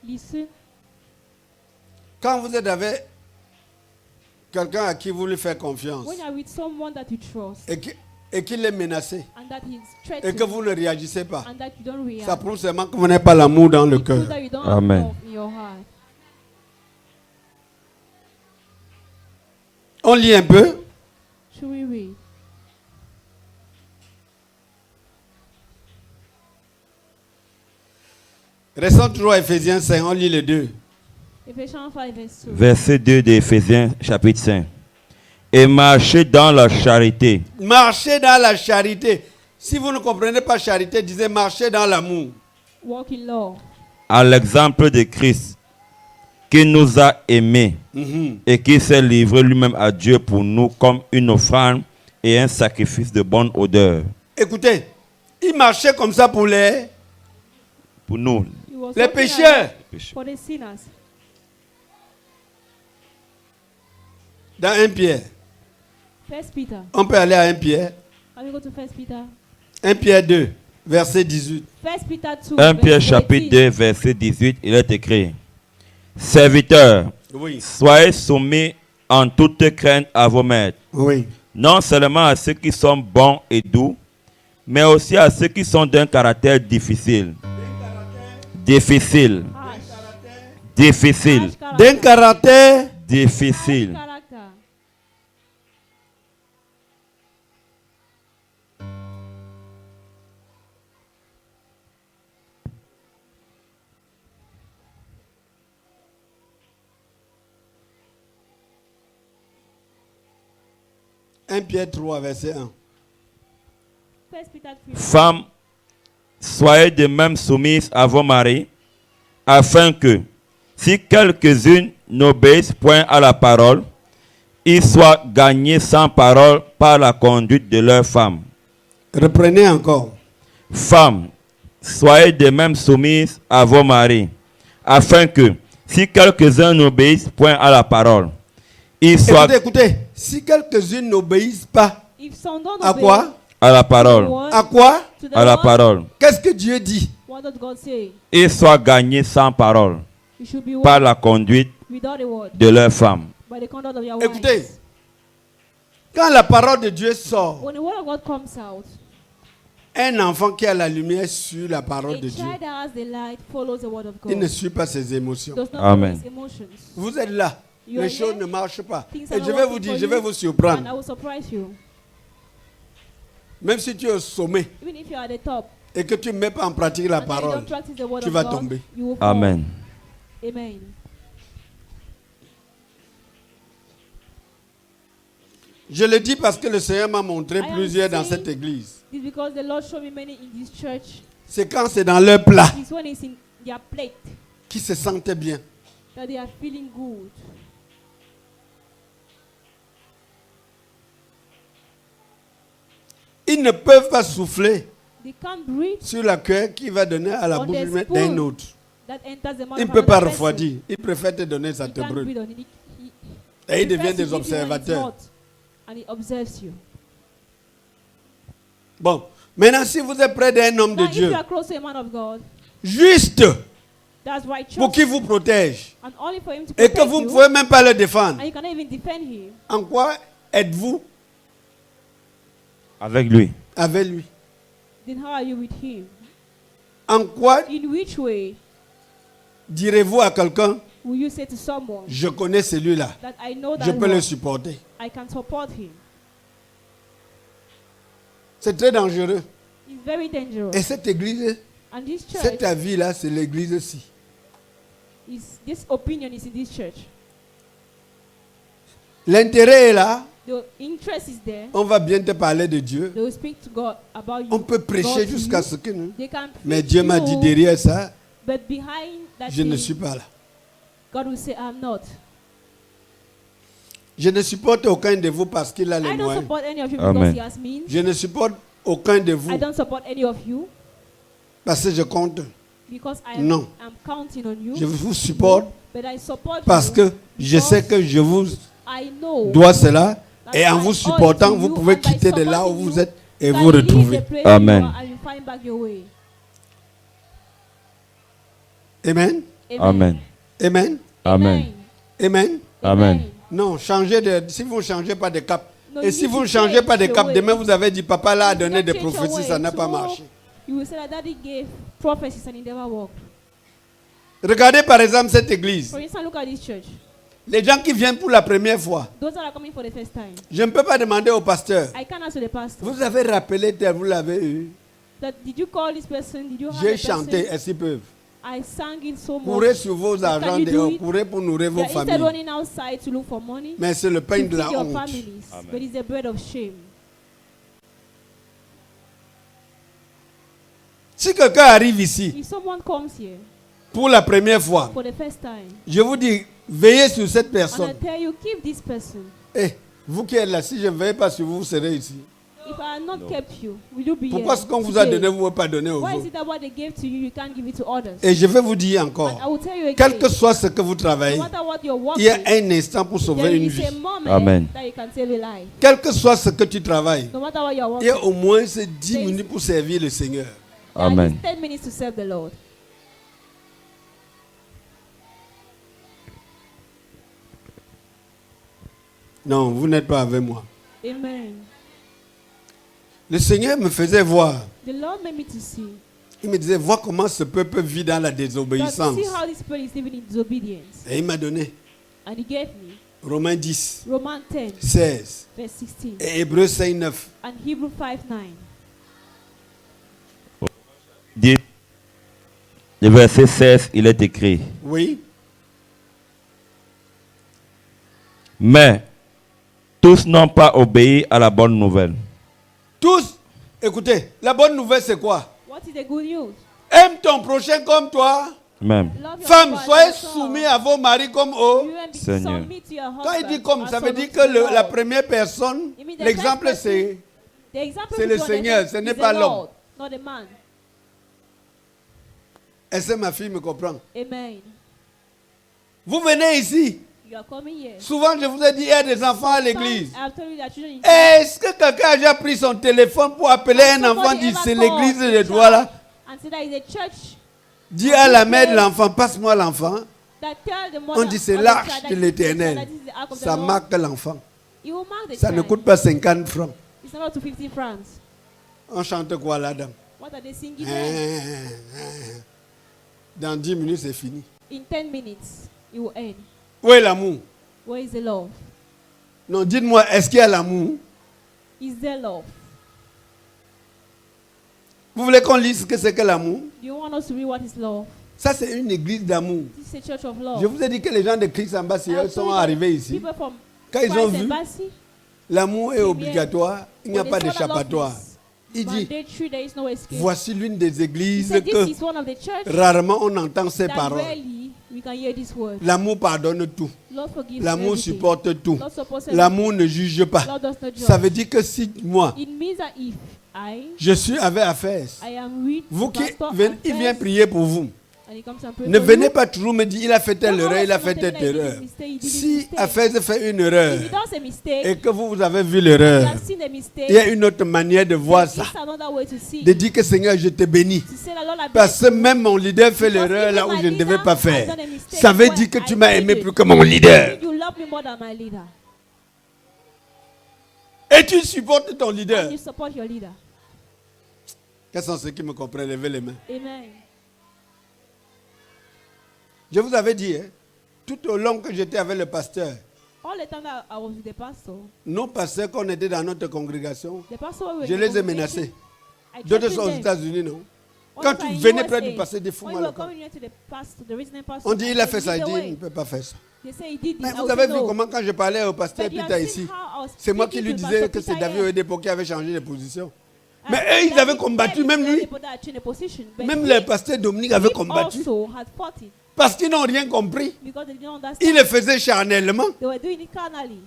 Listen. quand vous êtes avec quelqu'un à qui vous voulez faire confiance When you're with someone that you trust et qu'il est menacé and that he's et threatened que vous ne réagissez pas, and that you don't react, ça prouve seulement que vous n'avez pas l'amour dans le it proves cœur. that you don't Amen. have love in your heart. On lit un peu. Should we read? Restons toujours à Ephésiens 5, on lit les deux. Ephesians 5 verse 2. Verset 2 d'Éphésiens, chapitre 5. Et marchez dans la charité. Marchez dans la charité. Si vous ne comprenez pas charité, disez marchez dans l'amour. Walk in love. À l'exemple de Christ, qui nous a aimés et qui s'est livré lui-même à Dieu pour nous comme une offrande et un sacrifice de bonne odeur. Écoutez, il marchait comme ça pour les Pour nous, He was Les walking pécheurs. for the sinners. dans 1 Pierre. First Peter. On peut aller à 1 Pierre. Can we go to First Peter? 1 Pierre 2, verset 18. First Peter 2. 1 Pierre verse chapitre 18. 2, verset 18, il est écrit: Serviteurs, Oui, soyez soumis en toute crainte à vos maîtres, oui. non seulement à ceux qui sont bons et doux, mais aussi à ceux qui sont d'un caractère difficile. Difficile, Harsh. difficile, Harsh D'un character. caractère, difficile. Harsh character. 1 Pierre 3, verset 1. First Peter 3. Femmes, soyez de même soumises à vos maris, afin que, si quelques-unes n'obéissent point à la parole, ils soient gagnés sans parole par la conduite de leurs femmes. Reprenez encore. Femmes, soyez de même soumises à vos maris, afin que, si quelques-uns n'obéissent point à la parole, ils soient... Écoutez, si quelques-unes n'obéissent pas, If some don't à obey quoi? à la the parole, word, À quoi? to the à la word, parole, Qu'est-ce que Dieu dit? what does God say? ils soient gagnés sans parole You should be par one la conduite without a word, de leurs femmes. by the conduct of your Écoutez, wives. quand la parole de Dieu sort, When the word of God comes out, un enfant qui a la lumière suit la parole a de Dieu. child that has the light follows the word of God. Il ne suit pas ses émotions. Does not Amen. follow his emotions. Vous êtes là. You Les are choses here. ne marchent pas. Things Et are je not vais vous working dire, for je vais you, vous and I surprendre. will surprise you. Même si tu es au sommet Even if you are at the top, et que tu ne mets pas en pratique la and then you parole, don't practice the word tu of vas God, tomber. you will fall. Amen. Amen. je le dis parce que le Seigneur m'a montré I am plusieurs dans saying- cette église. This is because the Lord showed me many in this church. C'est quand c'est dans leur plat This one is in their plate qu'ils se sentaient bien. that they are feeling good. Ils ne peuvent pas souffler They can't breathe sur la cuillère qui va donner à la On bouche the d'un spoon. autre. that enters the mouth Il ne of peut pas another person. refroidir. Il préfère te donner, ça He te can't brûle. breathe on it. Et ils prefers deviennent to des give you when it's observateurs. hot, and he observes you. Bon, maintenant si vous êtes près d'un homme de Now, if Dieu, you are close to a man of God, juste that's righteous, pour qu'il vous protège, and only for him to et protect que vous ne you, pouvez même pas le défendre, and you cannot even defend him. en quoi êtes-vous Avec lui. avec lui? Then how are you with him? En quoi In which way direz-vous à quelqu'un, will you say to someone je connais celui-là, that I know je that peux le one, supporter? I can support him? C'est très dangereux. It's very dangerous. Et cette église, And this church, cet avis-là, c'est l'église-ci. this opinion is in this church. L'intérêt est là, The interest is there. on va bien te parler de Dieu. They will speak to God about you. On peut prêcher God to jusqu'à you. ce que nous... They can Mais preach Dieu m'a dit you, derrière ça, but behind that je ne thing, suis pas là. God will say, I'm not. Je ne supporte aucun de vous parce qu'il a les I don't moyens. support any of you Amen. because he has means. Je ne supporte aucun de vous I don't support any of you parce que je compte. because Non. I'm counting on you. Je vous supporte But I support parce you que je because sais que je vous I know dois cela. that Et en I vous owe supportant, it to vous you, pouvez and by quitter de là où supporting vous you, êtes et can vous leave the retrouver. place Amen. you are and you find back your way. Amen. Amen. Amen. Amen. Amen. Amen. Non, changez de... Si vous ne changez pas de cap, No, et you si need vous ne to changez change pas de your cap, way. demain vous avez dit, papa là a You donné don't des change your prophéties, way. ça n'a pas Tomorrow, marché. You will say that daddy gave prophecies and it never worked. Regardez par exemple cette église. For instance, look at this church. Les gens qui viennent pour la première fois, Those that are coming for the first time. je ne peux pas demander au pasteur, I can ask to the pastor. vous avez rappelé tel, vous l'avez eu. That did you call this person? Did you have J'ai the person? chanté, est-ce qu'ils peuvent? I sang it so much. Courez sur vos argents you do dehors, it? courez pour nourrir vos That instead familles. running outside to look for money, Mais c'est le to pain feed de la your honte. families, Amen. but it's the bread of shame. Si quelqu'un arrive ici If someone comes here pour la première fois, for the first time, je vous dis, veillez sur cette and I personne. tell you, keep this person. Eh, vous qui êtes là, si je ne veille pas sur vous, vous serez ici. If I had not kept you, will you be Pourquoi here ce qu'on vous a today? donné, vous ne pouvez pas donner aux Why is autres? it that what they gave to you, you can't give it to others? Et je vais vous dire And I encore, will tell you again, quel que soit ce que vous travaillez, no matter what you're il y a working, un instant pour sauver there une is vie. a moment Amen. that you can save a life. Quel que soit ce que tu travailles, No matter what you're il y working, a au moins ces 10 minutes pour servir le Seigneur. there are Amen. just 10 minutes to serve the Lord. Non, vous n'êtes pas avec moi. Amen. Le Seigneur me faisait voir. The Lord made me to see. Il me disait, vois comment ce peuple vit dans la That désobéissance. see how this people is living in disobedience. Et il m'a donné And he gave me Romains 10, Romans 10, 16 verse 16, et Hébreux 5, 9. and Hebrew 5, 9. Dit, le verset 16, il est écrit. Oui, Mais Tous n'ont pas obéi à la bonne nouvelle. Tous, écoutez, la bonne nouvelle c'est quoi? What is the good news? Aime ton prochain comme toi. Même. Love your Femmes, neighbor as soyez yourself. soumis à vos maris comme eux. You and Seigneur. submit to your Quand il husband dit comme, as ça veut submit dire to que the la Lord. première personne, It means the l'exemple first person- c'est The example c'est to le understand Seigneur, ce is n'est the pas l'homme. Lord, not the man. est-ce que ma fille me comprend? Amen. Vous venez ici. You are coming here. Souvent, je vous ai dit, il y a des enfants à l'église. I've told you that children in Est-ce que quelqu'un a déjà pris son téléphone pour appeler un enfant, dit c'est l'église de toi là? and say that is a church Dis à la mère de l'enfant, passe-moi l'enfant. that tell the mother On dit c'est of the l'arche child de that l'Éternel. this is the ark of the Ça Lord. marque l'enfant. It will mark the Ça ne child. coûte pas 50 francs. It's not up to 50 francs. On chante quoi là-dedans? What are they singing there? Dans 10 minutes, c'est fini. In 10 minutes, it will end. Où est l'amour? Where is the love? Non, dites-moi, est-ce qu'il y a l'amour? Is there love? Vous voulez qu'on lise ce que c'est que l'amour? Do you want us to read what is love? Ça, c'est une église d'amour. This is a church of love. Je vous ai dit que les gens de Christ ambassadeurs I've told sont you that arrivés ici. people from Quand ils ont Christ vu, Embassy, l'amour est obligatoire, il n'y a when pas they saw that love d'échappatoire. is Il dit, mandatory, there is no escape. voici l'une des He églises said, this que is one of the church rarement on entend ces that paroles. rarely we can hear this word. L'amour pardonne tout. Lord forgives L'amour everything. supporte tout. Lord supports L'amour ne juge pas. everything. Lord does not judge. Ça veut dire que si moi, It means that if je suis avec affaires, I am with vous qui pastor venez, and il vient first, prier pour vous. and he comes and prays Ne for venez you, pas toujours me dire, il a fait telle don't erreur, always il a come fait and tell telle me that he did erreur. this mistake, he did this Si mistake. affaires fait une erreur If he does a mistake, et que vous avez vu you l'erreur, have seen the mistake, il y a une autre manière de voir ça. this is another way to see. De dire que Seigneur, je te bénis. To say that Lord, I Parce que bless you. même mon leader fait Because l'erreur là even où my je ne devais leader pas has faire. done a mistake Ça veut where dire que tu I m'as did aimé it. plus que mon leader. You love me more than my leader. Et tu supportes ton leader. And you support your leader. Quels sont ceux qui me comprennent? Levez les mains. Amen. Je vous avais dit, hein, tout au long que j'étais avec le pasteur, All the time that I was with the pastor, nos pasteurs qu'on était dans notre congrégation, the pastor were je in the les ai congregation, menacés. I D'autres threatened sont aux them. États-Unis, non? Others Quand tu are in venais USA. près du pasteur, dis When fous-moi you le were camp. coming near to the pastor, the resident pastor, On dit, il a fait ça, il lead dit, the il way. ne peut pas faire ça. They say he did this. Mais I vous will avez say vu no. comment quand je parlais au pasteur But you Peter have ici, seen how I was c'est moi qui speaking lui to disais Pastor que c'est Peter David here. Oyedepo qui avait changé de position. And Mais eux, ils David- avaient combattu, David même lui. people that changed the position, but Même he le pasteur Dominique avait combattu. also had fought it Parce qu'ils n'ont rien compris. because they didn't understand. Ils le faisaient charnellement. They were doing it carnally.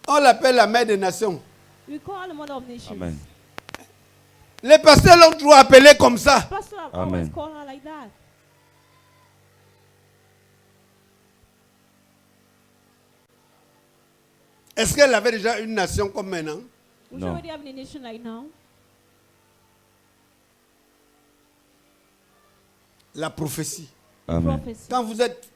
On l'appelle la mère des nations. We call the mother of nations. Amen. Les pasteurs l'ont toujours appelée comme ça. Pastor have Amen. always called her like that. Est-ce qu'elle avait déjà une nation comme maintenant? We No. already have a nation like now. La prophétie. Amen. Prophecy. Quand vous êtes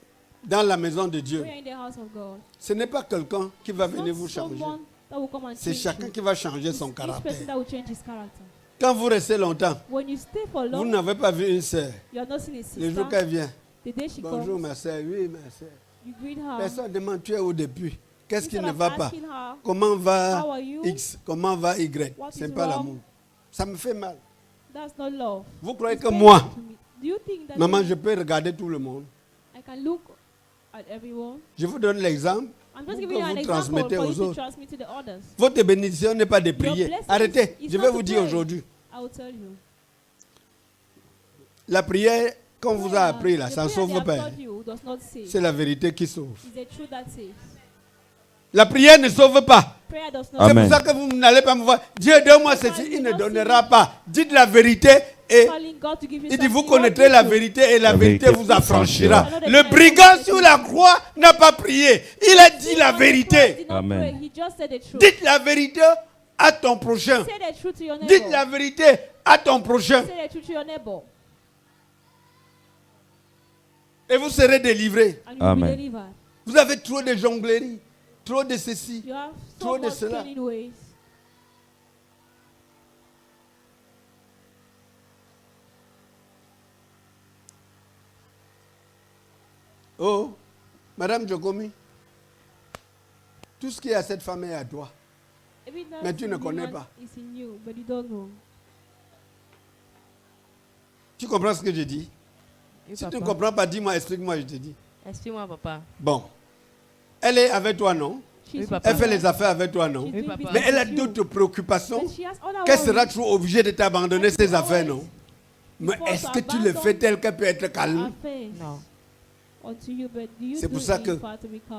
dans la maison de Dieu, We are in the house of God. ce n'est pas quelqu'un qui va It's venir not vous changer. someone that will come and C'est change chacun you. qui va changer It's son each person caractère. that will change his character. Quand vous restez longtemps, When you stay for vous long, n'avez pas vu une sœur. you are not seeing a Le jour sister. qu'elle vient, The day she bonjour comes, ma sœur, oui ma sœur. you greet her. Personne ne demande tu es où depuis. Qu'est-ce qui Instead ne of va pas? asking her, Comment va how are you? X? Comment va Y? What C'est is pas wrong? l'amour. Ça me fait mal. That's not love. Vous croyez It's que painful moi, to me. Do you think that maman, je peux regarder tout le monde? I can look at everyone? Je vous donne l'exemple. I'm Pour just que giving you an vous example transmettez for aux you to autres. transmit to the others. Votre bénédiction n'est pas de Your prier. blessing Arrêtez, is je not vais to vous dire pray. aujourd'hui. I will tell you. La prière qu'on vous a Prayer, appris là, the ça ne prayer they sauve have pas. taught you does not save. C'est la vérité qui sauve. It's the truth that saves. La prière ne sauve pas. Prayer does not C'est Amen. pour ça que vous n'allez pas me voir. Dieu, donne-moi ceci. Il ne donnera pas. Dites la vérité et calling God to give you il dit, vous something. connaîtrez la vérité et la La vérité vérité vous affranchira. affranchira. Le brigand sur la croix n'a pas prié. Il a dit la vérité. Amen. He just said the truth. Dites la vérité à ton prochain. Say the truth to your neighbor. Dites la vérité à ton prochain. Say the truth to your neighbor. Et vous serez délivrés. And you will be Amen. delivered. Vous avez trop de jongleries, trop de ceci. You have Trop so de much cela. turning ways. Oh, Madame Jokomi, tout ce qui est à cette femme est à toi. Everything Mais tu ne in connais human pas. is in you, but you don't know. Tu comprends ce que je dis? Oui, Si tu papa. ne comprends pas, dis-moi, explique-moi, je te dis. Explique-moi, papa. Bon. Elle est avec toi, non? Oui, papa. Elle fait les affaires avec toi, non? Oui, papa. Mais elle a d'autres préoccupations. Qu'elle sera toujours obligée de t'abandonner ses affaires, non? Mais est-ce que tu le fais tel qu'elle peut être calme? Non. C'est pour ça que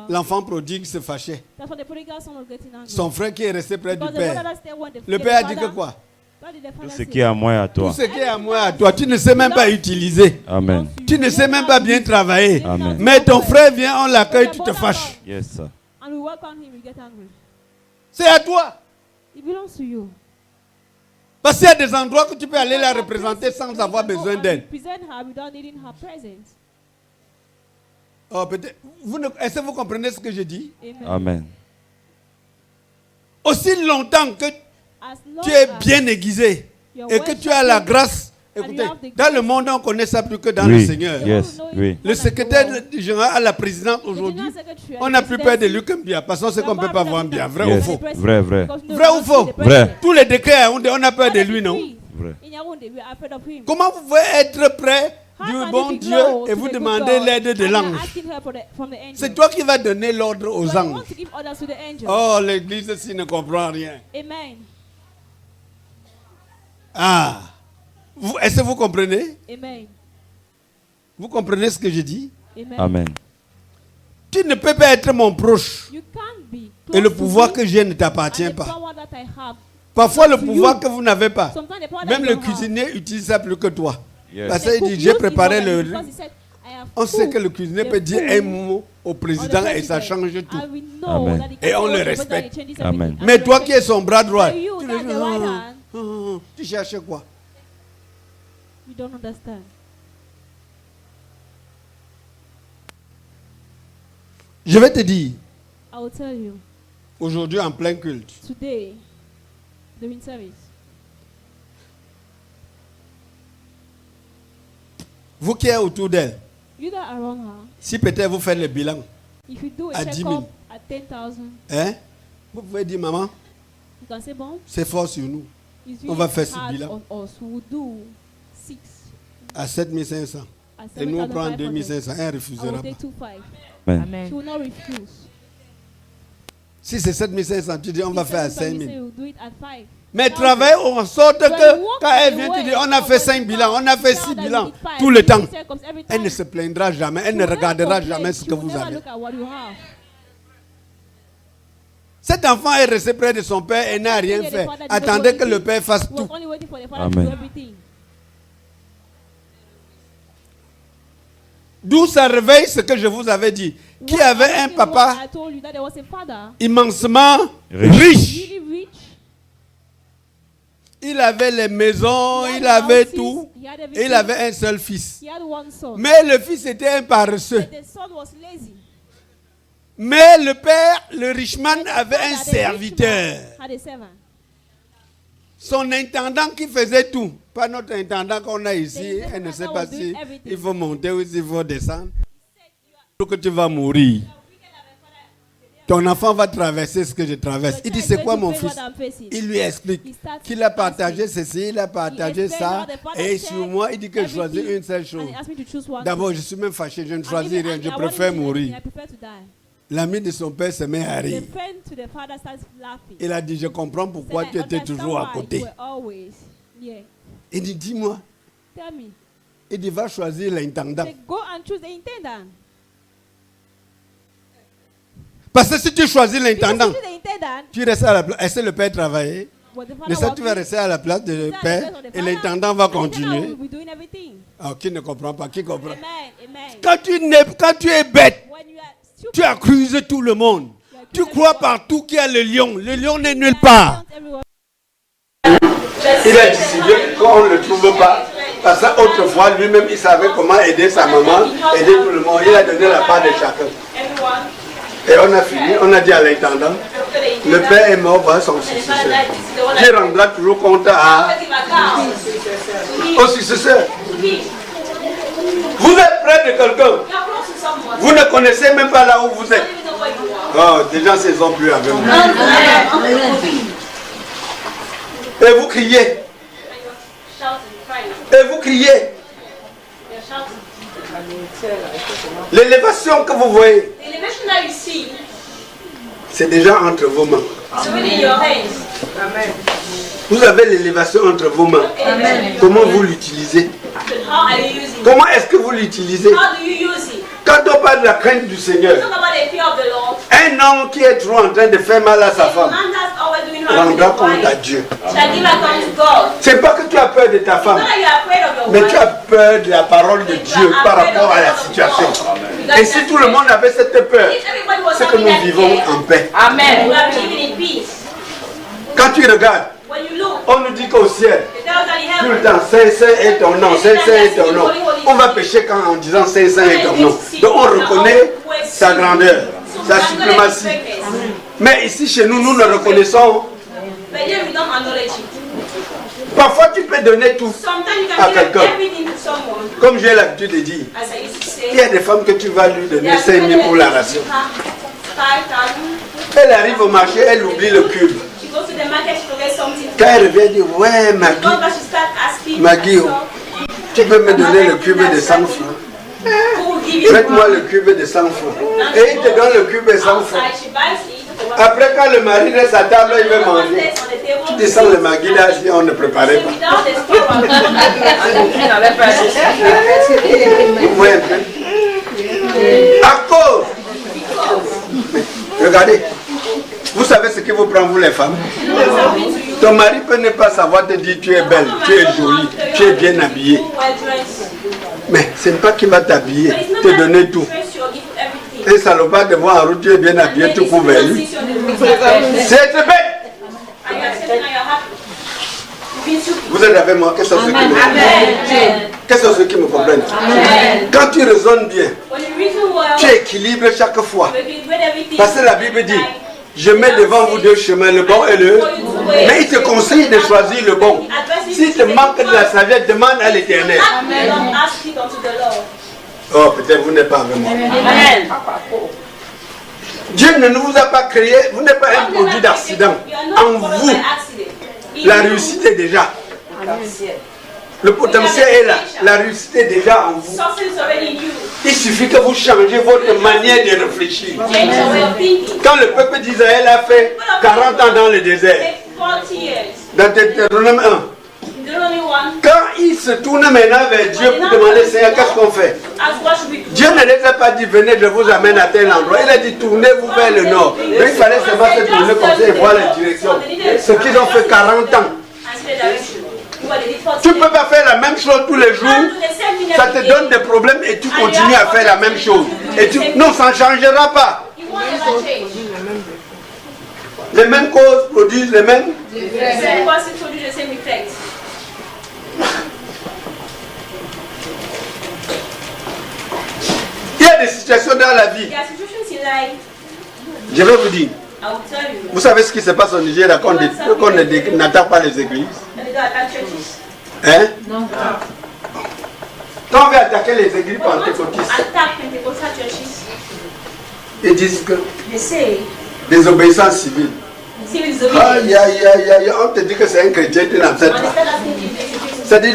l'enfant prodigue se fâchait. Son frère qui est resté près du père. Le père a dit que quoi? Tout ce qui est à moi et à toi. Tout ce qui est à moi et à toi, tu ne sais même pas utiliser. Amen. Tu ne sais même pas bien travailler. Amen. Mais ton frère vient, on l'accueille, tu te fâches. Yes, sir. C'est à toi. It belongs to you. Parce qu'il y a des endroits que tu peux aller la représenter sans avoir besoin d'elle. Oh, peut-être. Est-ce que vous comprenez ce que je dis? Amen. Aussi longtemps que tu es bien aiguisé et que tu as la grâce. Écoutez, dans le monde, on connaît ça plus que dans le Seigneur. Yes, oui. Le secrétaire général à la présidente aujourd'hui, on n'a plus peur de lui comme bien. Parce qu'on sait qu'on ne peut pas voir bien. Vrai ou faux? Vrai, vrai. Vrai ou faux? Vrai. Tous les décrets, on a peur de lui, non? Vrai. Comment vous pouvez être près du bon Dieu et vous demandez l'aide de l'ange? C'est toi qui vas donner l'ordre aux anges. Oh, l'église ici ne comprend rien. Amen. Ah. Est-ce que vous comprenez? Amen. Vous comprenez ce que je dis? Amen. Tu ne peux pas être mon proche You can't be et le close to pouvoir me que j'ai ne t'appartient and the pas. power that I have. Parfois, le to pouvoir you. que vous n'avez pas, Sometimes the power même that le you don't have. cuisinier utilise ça plus que toi. Yes. Parce The qu'il cook dit, j'ai used préparé it le because riz. he said, I have On sait food. que le cuisinier The peut dire food un mot au or the président et ça president. change tout. And we know Amen. that he Et can on le always do respecte. better, it changes Amen. everything. And Mais we toi qui respect. es son bras droit, For you, tu that's dis, the right hand. tu cherches quoi? You don't understand. Je vais te dire, I will tell you. aujourd'hui en plein culte, Today, during service, vous qui êtes autour d'elle, you that are around her, si peut-être vous faites le bilan, if you do a À 10 check-up 000. at 10,000, hein, vous pouvez dire, maman, you can say, bon, c'est fort sur nous. it's On va really faire ce hard bilan. on us. We will do 6 À 7500. at Et nous, on prend 7,500. 2500. Elle ne I refusera will pas. take 2,500. Amen. Amen. She will not refuse. Si c'est 7500, tu dis, on va If faire à you say 5000. we'll do it at 5. Mais travaille en sorte que quand elle vient, tu dis, on a fait 5 bilans, on a fait 6 bilans, tout le temps. Elle ne se plaindra jamais, elle ne regardera jamais ce que vous avez. Cet enfant est resté près de son père et n'a rien fait. Attendez que le père fasse tout. Amen. D'où ça réveille ce que je vous avais dit. Qui avait un papa immensement riche. Il avait les maisons, il avait tout. Et il avait un seul fils. Mais le fils était un paresseux. Mais le père, le richman, avait un serviteur. Son intendant qui faisait tout. Pas notre intendant qu'on a ici. Elle ne sait pas si il faut monter ou s'il faut descendre. Que tu vas mourir. Ton enfant va traverser ce que je traverse. Il dit, c'est quoi mon fils? Il lui explique qu'il a partagé ceci, il a partagé ça. Et sur moi, il dit que je choisis une seule chose. D'abord, je suis même fâché, je ne choisis rien, je préfère mourir. L'ami de son père se met à rire. Il a dit, je comprends pourquoi tu étais toujours à côté. Il dit, dis-moi. Il dit, va choisir l'intendant. Parce que si tu choisis l'intendant, tu restes à la place. Est-ce que le père travaillait? Mais ça, tu vas rester à la place du père et l'intendant va continuer. Ah, qui ne comprend pas? Qui comprend? Quand tu es bête, tu accuses tout le monde. Tu crois partout qu'il y a le lion. Le lion n'est nulle part. Il a décidé qu'on ne le trouve pas. Parce qu'autrefois, lui-même, il savait comment aider sa maman, aider tout le monde. Il a donné la part de chacun. Et on a fini, on a dit à l'intendant, le père est mort, voilà son successeur. Dieu rendra toujours compte au successeur. Vous êtes près de quelqu'un. Vous ne connaissez même pas là où vous êtes. Oh, des gens ne sont plus avec vous. Et vous criez. Et vous criez. L'élévation que vous voyez, The elevation that you see c'est déjà entre vos mains. is already in your hands. Vous avez l'élévation entre vos mains. Amen. Comment vous l'utilisez? How are you using it? Comment est-ce que vous l'utilisez? How do you use it? Quand on parle de la crainte du Seigneur, Talk about the fear of the Lord. un homme qui est trop en train de faire mal à sa A femme man that's always doing harm to rendra his compte à wife Dieu. shall give account to God. C'est pas que tu as peur de ta Not femme, that you are afraid of your mais wife. tu as peur de la parole de Dieu par rapport à la situation. Et si tout le monde avait cette peur, If everybody was c'est que having nous that vivons fear, en paix. we are living in peace. Quand tu regardes, When you look, on nous dit qu'au ciel, it tells that in tout le heaven, temps, Saint, Saint est ton nom, Saint, Saint est ton nom. On va pécher quand en disant Saint, Saint est ton nom. Donc on reconnaît sa grandeur, sa suprématie. Mais ici chez nous, nous le reconnaissons. but here we don't acknowledge it. Parfois tu peux donner tout. Sometimes you À can give quelqu'un. everything to someone. Comme j'ai l'habitude de dire, As I used to il y say, a des femmes que tu vas lui there donner are 5 000 pour la people ration. that 5,000. Elle arrive au marché, elle oublie le cube. She goes to the market, she forgets something. Quand elle revient, elle dit, ouais Maggie, Because she start asking Maggie, herself, tu peux me donner le cube de 100 francs. who will give you Prête-moi le cube de 100 francs. Et il te donne le cube de 100 francs. outside, she buys it. Après, quand le mari reste à table, il veut Someone manger. lays on the table. Tu descends le Maggie là, si on ne préparait pas. Without the store, Ouais, un peu. À cause. Regardez. Vous savez ce qui vous prend, vous les femmes? Ton mari peut ne pas savoir te dire tu es belle, tu es jolie, tu es bien habillée. Mais ce n'est pas qu'il va t'habiller, te donner tout. Un salopard te voit en route, tu es bien habillé, tu couvres vers lui. C'est être bête. Vous êtes avec moi, qu'est-ce que c'est qui me comprennent? Qu'est-ce que c'est qui me comprennent? Quand tu raisonnes bien, tu équilibres chaque fois. Parce que la Bible dit, je mets devant vous deux chemins, le bon et le... Mais il te conseille de choisir le bon. Si te manque de la sagesse, demande à l'Éternel. Oh, peut-être vous n'êtes pas avec moi. Dieu ne vous a pas créé, vous n'êtes pas un produit d'accident. En vous, la réussite est déjà. Le potentiel est là. La réussite est déjà en vous. Il suffit que vous changez votre manière de réfléchir. Quand le peuple d'Israël a fait 40 ans dans le désert, dans Deutéronome 1, quand ils se tournent maintenant vers Dieu pour demander Seigneur, qu'est-ce qu'on fait? Dieu ne les a pas dit venez, je vous amène à tel endroit. Il a dit tournez-vous vers le nord. Mais il fallait seulement se tourner comme ça et voir la direction. Ce qu'ils ont fait 40 ans. Tu ne peux pas faire la même chose tous les jours. Ça te donne des problèmes et tu continues à faire la même chose. Et non, ça ne changera pas. Les mêmes causes produisent les mêmes. Il y a des situations dans la vie. Je vais vous dire. Vous savez ce qui se passe au Nigeria quand on n'attaque pas les églises? Hein? Non. Quand on veut attaquer les églises pentecôtistes, ils disent que désobéissance civile. Aïe, aïe, aïe, aïe, on te dit que c'est un chrétien, tu n'acceptes pas. C'est-à-dire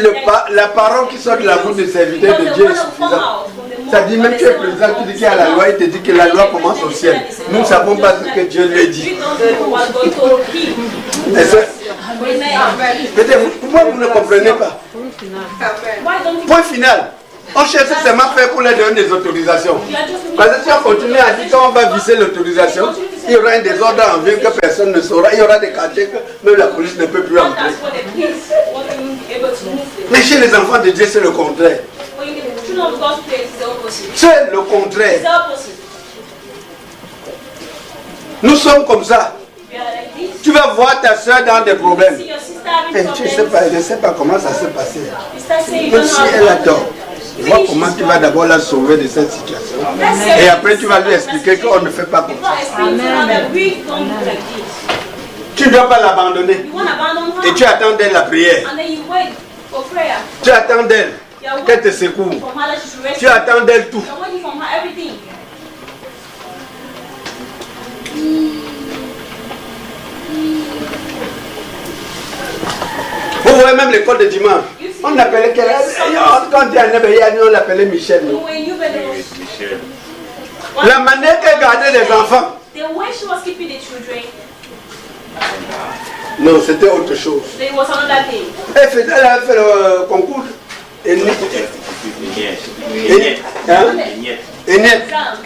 la parole qui sort de la bouche des serviteurs de Dieu est suffisante. C'est-à-dire même tu es président, tu dis qu'il y a la loi, il te dit que la loi commence au ciel. Nous ne savons pas ce que Dieu lui dit. Peut-être pourquoi vous ne comprenez pas? Point final. On cherche seulement faire pour les donner des autorisations. Parce que si on continue à dire qu'on va visser l'autorisation, il y aura un désordre en ville que personne ne saura. Il y aura des quartiers que même la police ne peut plus entrer. Mais chez les enfants de Dieu, c'est le contraire. C'est le contraire. Nous sommes comme ça. Tu vas voir ta soeur dans des problèmes. Et tu ne sais pas comment ça s'est passé. Même si elle a tort. Vois comment tu vas d'abord la sauver de cette situation. Et après tu vas lui expliquer qu'on ne fait pas comme ça. Tu ne dois pas l'abandonner. Et tu attends d'elle la prière. Tu attends d'elle qu'elle te secoue. Tu attends d'elle tout. Vous voyez même l'école de dimanche. On appelait quel quand il y a on l'appelait Michel. Non? Michel. La manière qu'elle gardait les enfants. The way she was keeping the children, Non, c'était autre chose. there was another thing. Elle a fait le concours. Et net. Exam.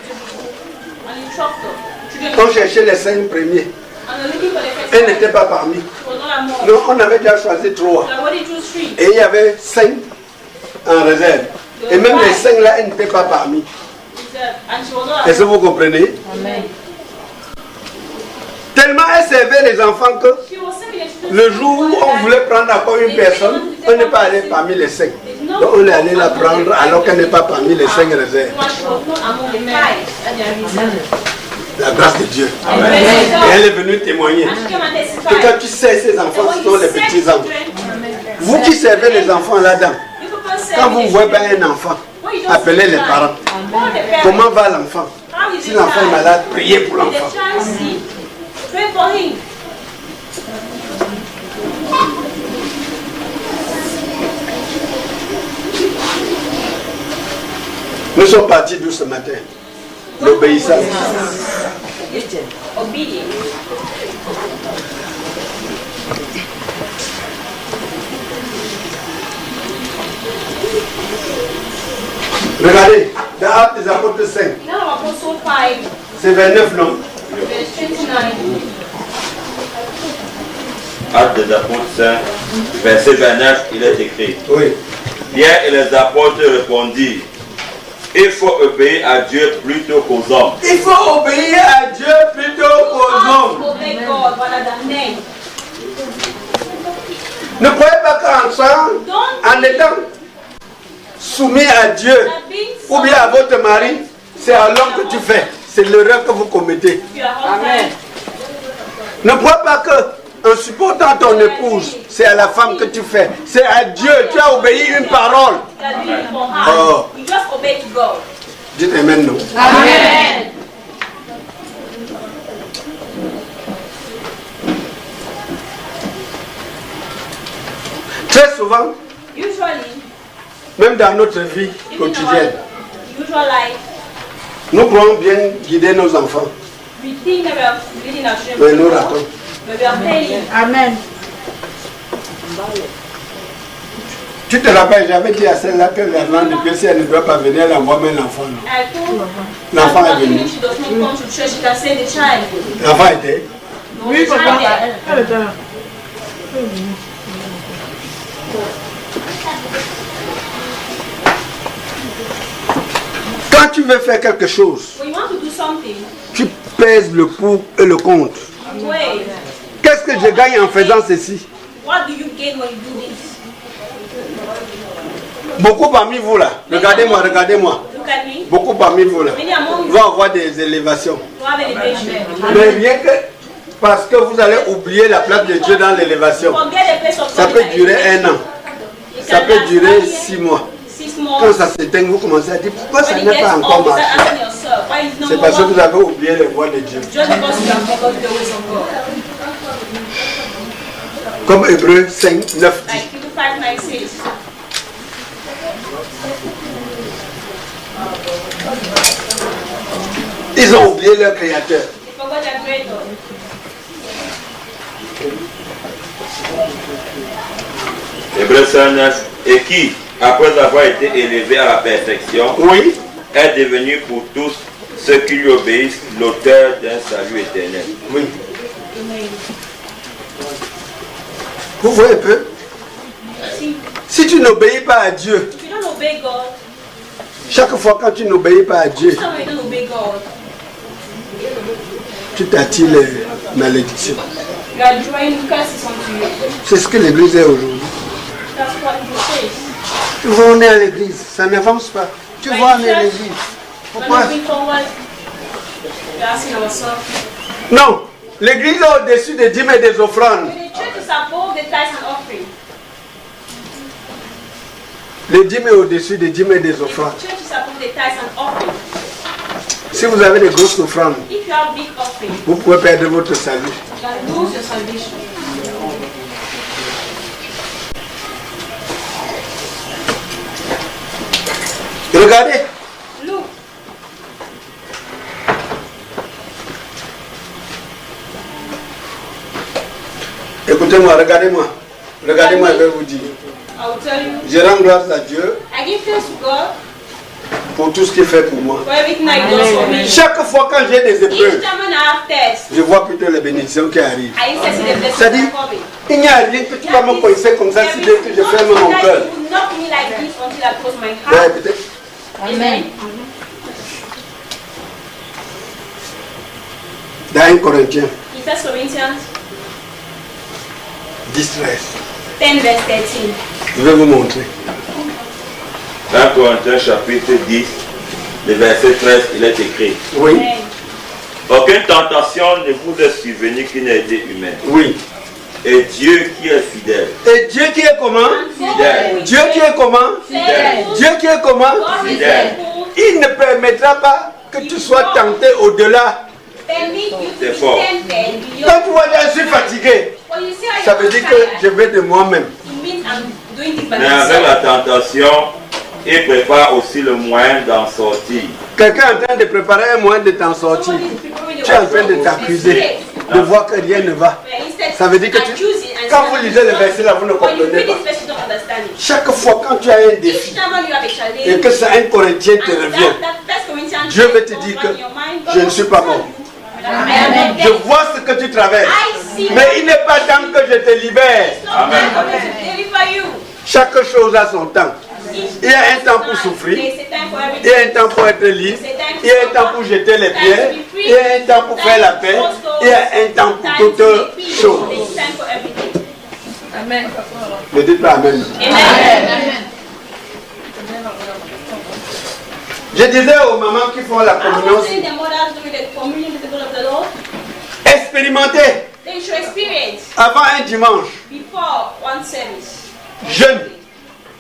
And instructor. Children On cherchait les 5 premiers. and they're looking for the first Elle one. n'était pas parmi. She was not among. Non, on avait déjà choisi 3. So I already chose 3. Et il y avait 5 en réserve. Et même les 5 là, elles n'étaient pas parmi. And she was not Est-ce que vous comprenez? Amen. Tellement elle servait les enfants que She was serving the children. le jour où on voulait prendre encore une personne, on n'est pas allé parmi les 5. Donc on est allé la prendre alors qu'elle n'est pas parmi les 5 réserves. She was not among the 5 at their reserve. La grâce de Dieu. Amen. Et elle est venue témoigner. And she came and Que testified. quand tu sais ces enfants, ce sont les petits enfants. Vous qui servez les enfants là-dedans, You people say quand vous voyez un enfant, appelez les parents. Comment va l'enfant? How is Si the l'enfant est child? malade, priez pour If the l'enfant. child sick, pray for him. Nous sommes partis d'où ce matin? L'obéissance. Obedience. Regardez, dans Actes des Apôtres 5, Now Apostle 5, c'est 29, non? verse 29. Actes des apôtres 5, verset 29, il est écrit. Oui. Pierre et les apôtres répondirent, il faut obéir à Dieu plutôt qu'aux hommes. Il faut obéir à Dieu plutôt qu'aux hommes. Obey God rather than men. Ne croyez pas qu'en étant soumis à Dieu ou bien à votre mari, c'est à l'homme que tu fais. C'est l'erreur que vous commettez. Amen. Ne crois pas que en supportant ton épouse, c'est à la femme que tu fais. C'est à Dieu. Tu as obéi une parole. Oh. You just obey to God. Dites Amen, non? Amen. Très souvent, Usually, même dans notre vie in quotidienne, our usual life, nous croyons bien guider nos enfants. we think that we are leading our Mais children, nous ratons. but we are failing. Amen. Tu te rappelles, j'avais dit à celle-là que l'avant de que si elle ne doit pas venir, elle envoie même l'enfant. non? I told L'enfant est even venu. if she does not come to church, she can send the child. L'enfant était. No, the child there. Elle était là. Quand tu veux faire quelque chose, When you want to do something, tu pèses le pour et le contre. wait. Qu'est-ce que je gagne en faisant ceci? What do you gain when you do this? Beaucoup parmi vous là, regardez-moi, regardez-moi. Look at me. Beaucoup parmi vous là Many among you vont avoir des élévations. who have elevation. Mais rien que parce que vous allez oublier la place de Dieu dans l'élévation, Forget the place of ça God peut in durer elevation. 1 an, It ça can peut last durer 1 year, 6 mois. 6 Quand months. ça s'éteint, vous commencez à dire pourquoi ça When it n'est gets pas old, encore you start marché. asking yourself, why is no C'est more parce que vous working? avez oublié les voies de Dieu. Just because you have forgotten the ways of God. Comme Hébreux 5, 9 dit. Like Hebrews 5:9 says. Ils ont oublié leur créateur. They forgot their creator. Hébreux 5, 9, et qui, après avoir été élevé à la perfection, Oui. est devenu pour tous ceux qui lui obéissent l'auteur d'un salut éternel. Oui. Vous voyez un peu? Si tu n'obéis pas à Dieu, If you don't obey God, chaque fois quand tu n'obéis pas à Dieu, sometimes you don't obey God, tu t'attires les malédictions. you are drawing curses onto you. C'est ce que l'église est aujourd'hui. That's what Hebrews says. Tu vois, on est à l'église, ça n'avance pas. Tu vois, on est à l'église. When Pourquoi? moving forward, we're asking ourselves, Non, l'église est au-dessus des dîmes et des offrandes. when the church is above the tithes and offering, Les dîmes est au-dessus des dîmes et des offrandes. the church is above the tithes and offering. Si vous avez des grosses offrandes, If you have big offering, vous pouvez perdre votre salut. you can lose your salvation. Regardez. Look. Écoutez-moi, regardez-moi. Regardez-moi, je vais vous dire. I will tell you. Je rends grâce à Dieu I give thanks to God pour tout ce qu'il fait pour moi. for everything that He does for me. Chaque fois quand j'ai des Each épreuves, time when I have tests, je vois plutôt les bénédictions qui arrivent. I used to see the blessings C'est-à-dire, that are coming. il n'y a rien que tu vas me coincer comme ça si dès que je ferme mon cœur. You will knock me like this until I close my Ouais, heart. peut-être. Amen. Dans 1 Corinthiens In 1 Corinthians 10-13. 10 verse 13. Je vais vous montrer. Dans Corinthiens chapitre 10, le verset 13, il est écrit. Oui. Amen. Aucune tentation ne vous est survenue qui n'a été humaine. Oui. Et Dieu qui est fidèle. Et Dieu qui est comment? Fidèle. Dieu qui est comment? Fidèle. Dieu qui est comment? God is Fidèle. faithful. Il ne permettra pas que tu sois tenté au-delà. Permit you C'est to be fort. tempted Quand beyond. tu vois que je suis fatigué, When you say ça I'm veut dire que je tired, vais de moi-même. it means I'm doing this by Mais avec la myself. tentation, il prépare aussi le moyen d'en sortir. Quelqu'un est en train de préparer un moyen de t'en sortir. Someone is preparing Tu es en train de t'accuser, de voir que rien ne va. Ça veut dire que quand vous lisez le verset là, vous ne When you comprenez read pas. this verse, you don't understand it. Chaque fois quand tu as un défi Each time when you have a challenge, et que c'est un Corinthien te and revient, that Corinthians Dieu veut te comes dire back que in your mind, God je ne wants suis to pas tell mort. you, I am not Je dead. vois ce que tu traverses. I see Mais il n'est pas temps que je te libère. It's not time for me to deliver you. Chaque chose a son temps. Il y a un temps pour souffrir. There's a time for Il y a everything. un temps pour être libre. Il y a un temps pour jeter les pierres. Il y a un temps pour faire la paix. Il y a un temps pour Time toutes to make peace. choses. There's time for everything. Amen. Ne dites pas Amen. Amen. Je disais aux mamans qui font la I communion, was saying the mothers doing the communion with the blood of the Lord. expérimentez They should experience avant un dimanche, before one service. jeûne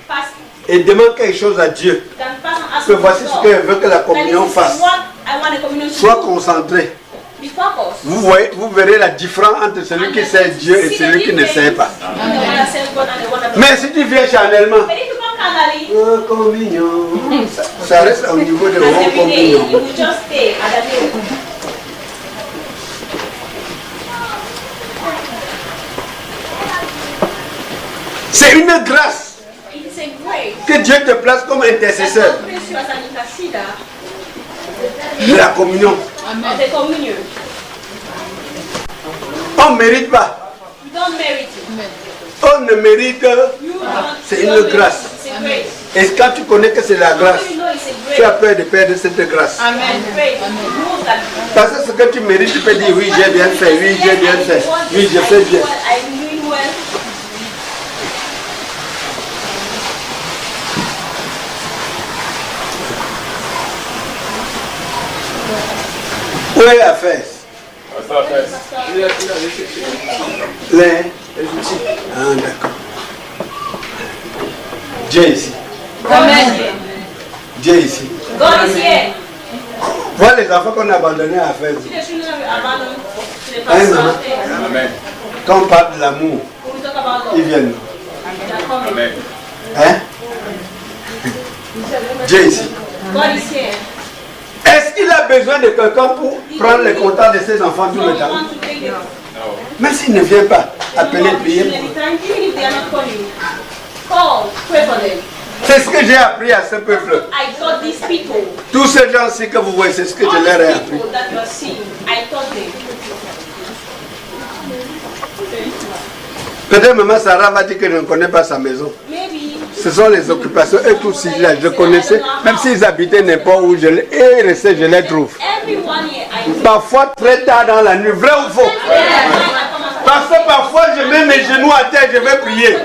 Fast. et demande quelque chose à Dieu. Then fast and ask Que voici ce God. que je veux que la That communion this is fasse. what I want the communion to Sois do. concentré. Be focused. Vous voyez, vous verrez la différence entre celui qui sait Dieu et celui qui ne sait pas. And the one that serves God and the one that doesn't. Mais si tu viens charnellement, But if you come carnally, communion, ça reste au niveau de as mon every day, you communion. will just stay at that level. C'est une grâce It is a grace. que Dieu te place comme That intercesseur God places you as an interceder de la communion. of the communion. On ne mérite pas. You don't merit it. On ne mérite. You don't. C'est you une don't merit it. grâce. It's a grace. Et quand tu connais que c'est la grâce, You know it's a tu as grace. peur de perdre cette grâce. Amen. Grace. You know that. Parce que ce que tu mérites, tu peux dire oui, j'ai bien fait, oui, j'ai bien fait, oui, je fais bien. I'm doing well. Où est la fesse? Les. Ah, d'accord. Dieu est ici. Amen. Dieu est ici. God is here. Voilà les enfants qu'on a abandonnés à faire. See the children that we abandoned to the Amen. pastor. Quand on parle de l'amour, When we talk about ils love, viennent. they are coming. Hein? Dieu est ici. God is here. Est-ce qu'il a besoin de quelqu'un pour prendre le contact de ses enfants tout So le you temps? want to take them. Même s'il ne vient pas, appelez, priez pour eux. Anytime, even if they are not calling, call, pray for them. C'est ce que j'ai appris à ce peuple. I taught these people, Tous ces gens-ci que vous voyez, c'est ce que all je leur ai these appris. people that you are seeing, I taught them. Peut-être maman Sarah va dire que je ne connais pas sa maison. Maybe Ce sont les occupations. Eux tous ici, là, je connaissais. Même s'ils habitaient n'importe où, je les trouve. everyone here, I know. Parfois très tard dans la nuit. Vrai ou faux? Parce que parfois je mets mes genoux à terre, je vais prier.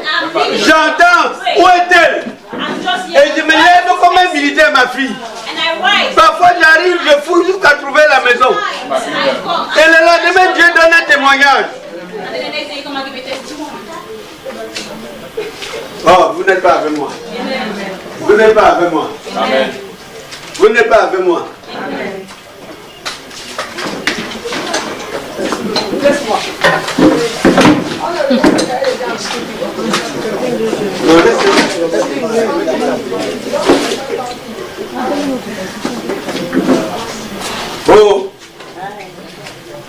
J'entends. Où est-elle? I'm just Et here. je me lève comme un militaire, ma fille. And I rise. Parfois j'arrive, je fouille jusqu'à trouver la maison. I come. Et le lendemain, Dieu donne un témoignage. And then the next day you come and give a testimony. Oh, vous n'êtes pas avec moi. Vous n'êtes pas avec moi. Vous n'êtes pas avec moi. Non, laissez-moi. Oh,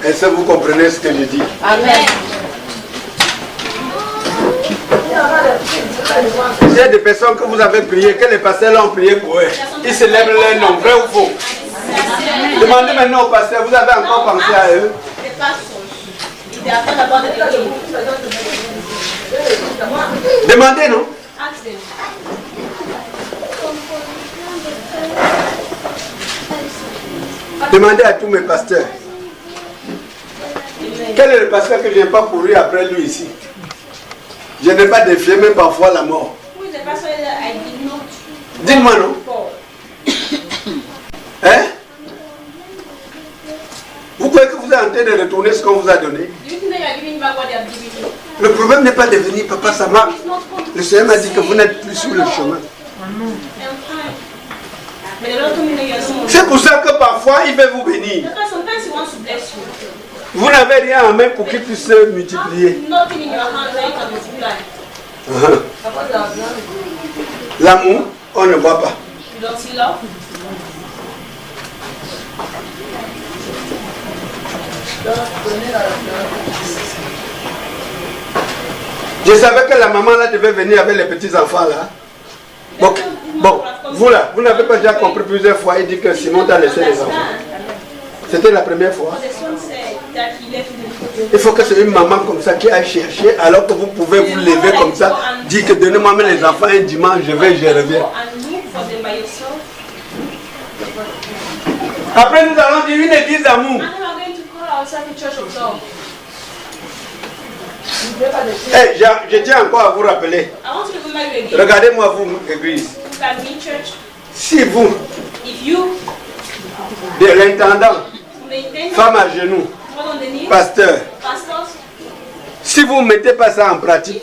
est-ce que vous comprenez ce que je dis? Amen. Il y a des personnes que vous avez priées, que les pasteurs ont prié pour eux. Ils célèbrent leur nom, vrai ou faux? Demandez maintenant au pasteur, vous avez encore pensé à eux? Demandez, non? Demandez à tous mes pasteurs. Quel est le pasteur que je n'ai pas couru après lui ici? Je n'ai pas défié même parfois la mort. Dites-moi non. Hein? Vous croyez que vous êtes en train de retourner ce qu'on vous a donné? Le problème n'est pas de venir, papa, ça marche. Le Seigneur m'a dit que vous n'êtes plus sur le chemin. C'est pour ça que parfois il veut vous bénir. Vous n'avez rien en main pour qu'il puisse se multiplier. L'amour, on ne voit pas. Je savais que la maman là devait venir avec les petits enfants là. Bon, vous là, vous n'avez pas déjà compris plusieurs fois, il dit que Simon t'a laissé les enfants. C'était la première fois. Il faut que c'est une maman comme ça qui aille chercher, alors que vous pouvez vous lever comme ça, dire que donnez-moi les enfants un dimanche, je reviens. Après nous allons dire une église d'amour. Hey, je tiens encore à vous rappeler. Regardez-moi vous, église. Si vous, de l'intendant, femme à genoux, pasteur, si vous ne mettez pas ça en pratique,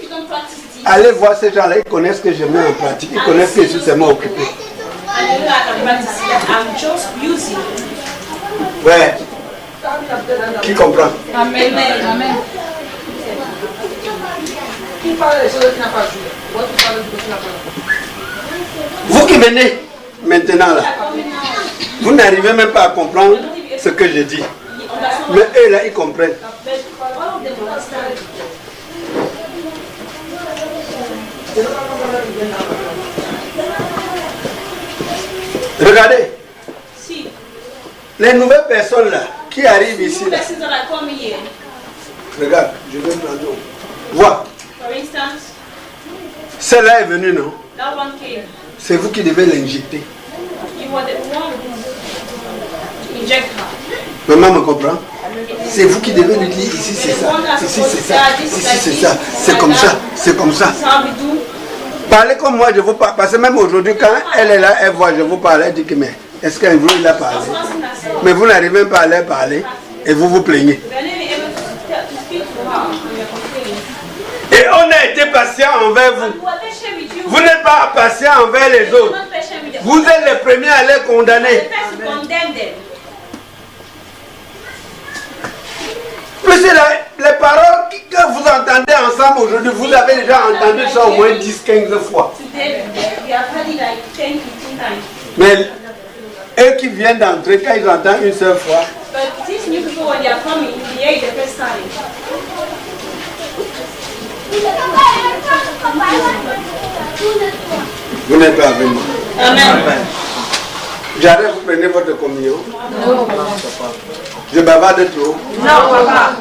allez voir ces gens-là, ils connaissent ce que je mets en pratique, ils connaissent que je suis seulement occupé. Ouais. Qui comprend? Amen. Amen. Vous qui venez maintenant là, vous n'arrivez même pas à comprendre ce que je dis. Mais eux là, ils comprennent. Regardez. Les nouvelles personnes là, qui arrivent ici là. Regarde, je vais prendre. Vois. Celle-là est venue, non? C'est vous qui devez l'injecter. Maman me comprend? C'est vous qui devez lui dire ici c'est ça, ici c'est ça, ici c'est ça, c'est comme ça, c'est comme ça. Parlez comme moi, je vous parle. Parce que même aujourd'hui, quand elle est là, elle voit, je vous parle, elle dit que mais est-ce qu'un jour il a parlé? Mais vous n'arrivez même pas à leur parler et vous vous plaignez. Et on a été patient envers vous. Vous n'êtes pas patient envers les autres. Vous êtes les premiers à les condamner. Mais c'est les paroles que vous entendez ensemble aujourd'hui, vous avez déjà entendu ça au moins 10-15 fois. Mais eux qui viennent d'entrer, quand ils entendent une seule fois, vous n'êtes pas avec moi. Amen. J'arrête, vous prenez votre communion. Non. Je bavarde trop. Non, papa.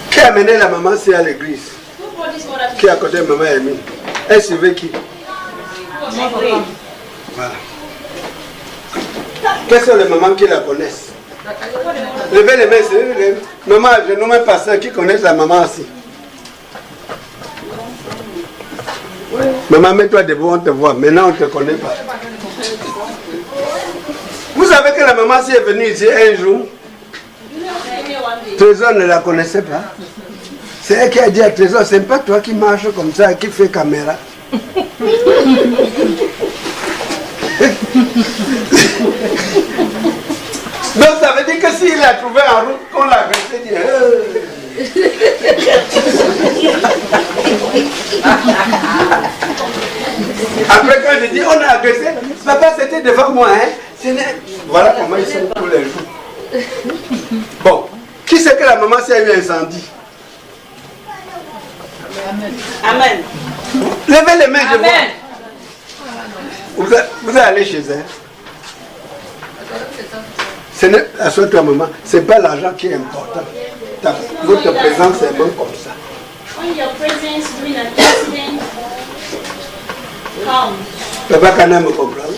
Qui a amené la maman si à l'église? Qui est à côté de maman Amy? Elle suivait qui? Voilà. Quelles sont les mamans qui la connaissent? Levez les mains, c'est les maman, je nomme un pasteur qui connaissent la maman aussi. Maman, mets-toi debout, on te voit. Maintenant, on ne te connaît pas. Vous savez que la maman, si elle est venue ici un jour, Trésor ne la connaissait pas. C'est elle qui a dit à Trésor, c'est pas toi qui marches comme ça, qui fait caméra. Donc ça veut dire que s'il l'a trouvé en route, qu'on l'a arrêté, dit dit, on a agressé. Papa, c'était devant moi. Hein. Voilà comment ils sont tous les jours. Bon, qui sait que la maman s'est eu un incendie? Amen. Levez les mains, je vois. Vous allez aller chez elle. Ce n'est pas toi, maman. Ce n'est pas l'argent qui est important. Votre présence est bon comme ça. When your presence during an incident comes. Papa Kana me comprend.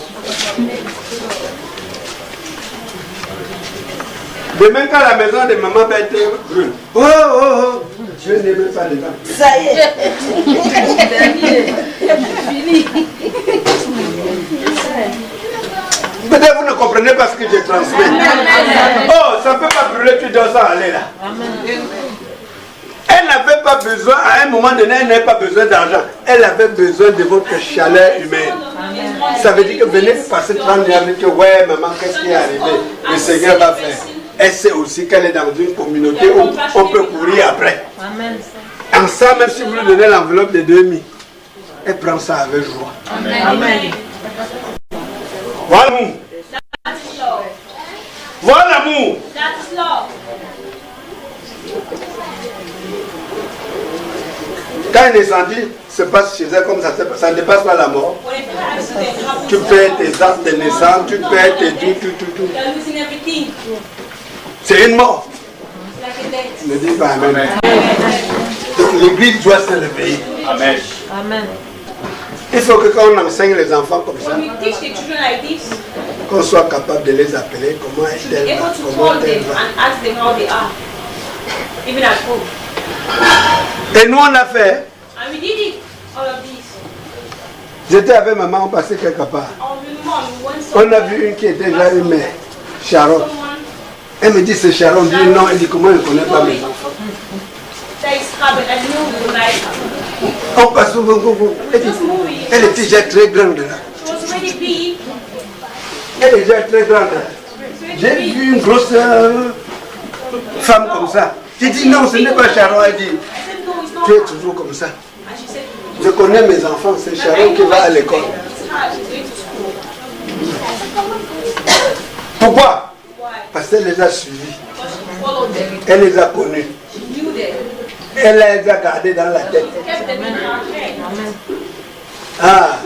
Demain, quand la maison de maman va être brûle. Oh, oh, oh. Je n'aime pas les dents. Ça y est. Fini. Peut-être vous ne comprenez pas ce que je transmets. Oh, ça ne peut pas brûler, tu dois s'en aller là. Elle n'avait pas besoin, à un moment donné, elle n'avait pas besoin d'argent. Elle avait besoin de votre chaleur humaine. Ça veut dire que venez passer 30 ans et que ouais, maman, qu'est-ce qui est arrivé? Le Seigneur va faire. Elle sait aussi qu'elle est dans une communauté où on peut courir après. En ça, même si vous lui donnez l'enveloppe de 2000, elle prend ça avec joie. Amen. Voilà l'amour. Voilà l'amour. Quand un incendie se passe chez elle comme ça ne dépasse pas la mort. Tu perds tes actes de naissance, tu perds tes tout. C'est une mort. Ne dis pas Amen. L'église doit se réveiller. Amen. Amen. Il faut que quand on enseigne les enfants comme ça, qu'on soit capable de les appeler, comment est-elle, comment elle va. Et nous on a fait. J'étais avec maman, on passait quelque part. On a vu une qui était déjà une mère, Sharon. Elle me dit c'est Sharon, dit non, elle dit comment elle ne connaît pas mes enfants. On passe au elle était déjà très grande là. Elle est déjà très grande. J'ai vu une grosse femme comme ça. J'ai dit non, ce n'est pas Sharon. Elle dit tu es toujours comme ça. Je connais mes enfants, c'est Sharon qui va à l'école. Pourquoi? Parce qu'elle les a suivis. Elle les a connus. Elle les a gardés dans la tête. Ah.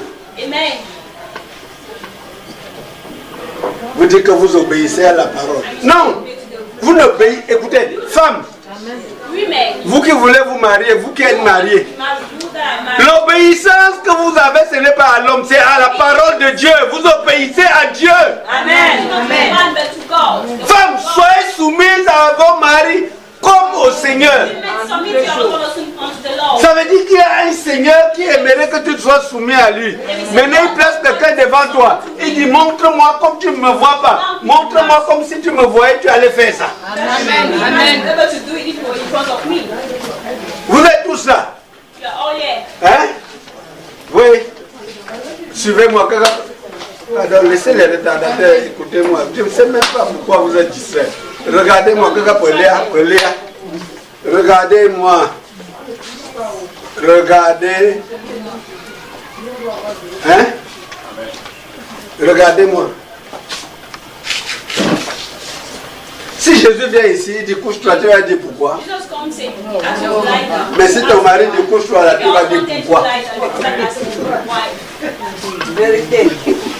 Vous dites que vous obéissez à la parole. Non. Vous n'obéissez. Écoutez, femmes. Vous qui voulez vous marier, vous qui êtes mariés. L'obéissance que vous avez, ce n'est pas à l'homme, c'est à la parole de Dieu. Vous obéissez à Dieu. Amen. Femmes, soyez soumises à vos maris comme au Seigneur. Ça veut dire qu'il y a un Seigneur qui aimerait que tu sois soumis à lui. Maintenant, il place quelqu'un devant toi. Il dit, montre-moi comme tu ne me vois pas. Montre-moi comme si tu me voyais, tu allais faire ça. Amen. Vous êtes tous là? Hein? Oui. Suivez-moi. Alors, laissez les retardateurs, écoutez-moi. Je ne sais même pas pourquoi vous êtes distraits. Regardez-moi. Regardez-moi. Regardez. Hein? Regardez-moi. Si Jésus vient ici, il dit couche-toi, tu vas dire pourquoi. Mais si ton mari dit couche-toi là, tu vas dire pourquoi.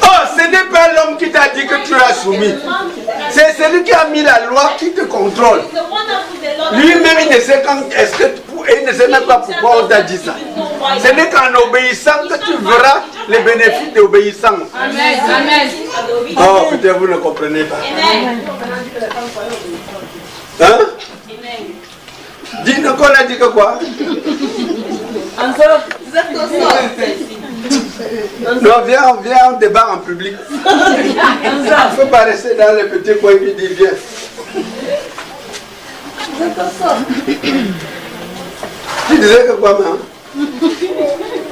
Oh, ce n'est pas l'homme qui t'a dit que tu es soumis. C'est celui qui a mis la loi qui te contrôle. Lui-même, il ne sait il ne sait même pas pourquoi on t'a dit ça. Ce n'est qu'en obéissant que tu verras les bénéfices d'obéissance. Amen. Oh, peut-être vous ne comprenez pas. Hein? Dis-nous qu'on a dit que quoi? Non, viens, on débat en public. Il ne faut pas rester dans les petits coins qui disent viens. Tu disais que quoi, maman?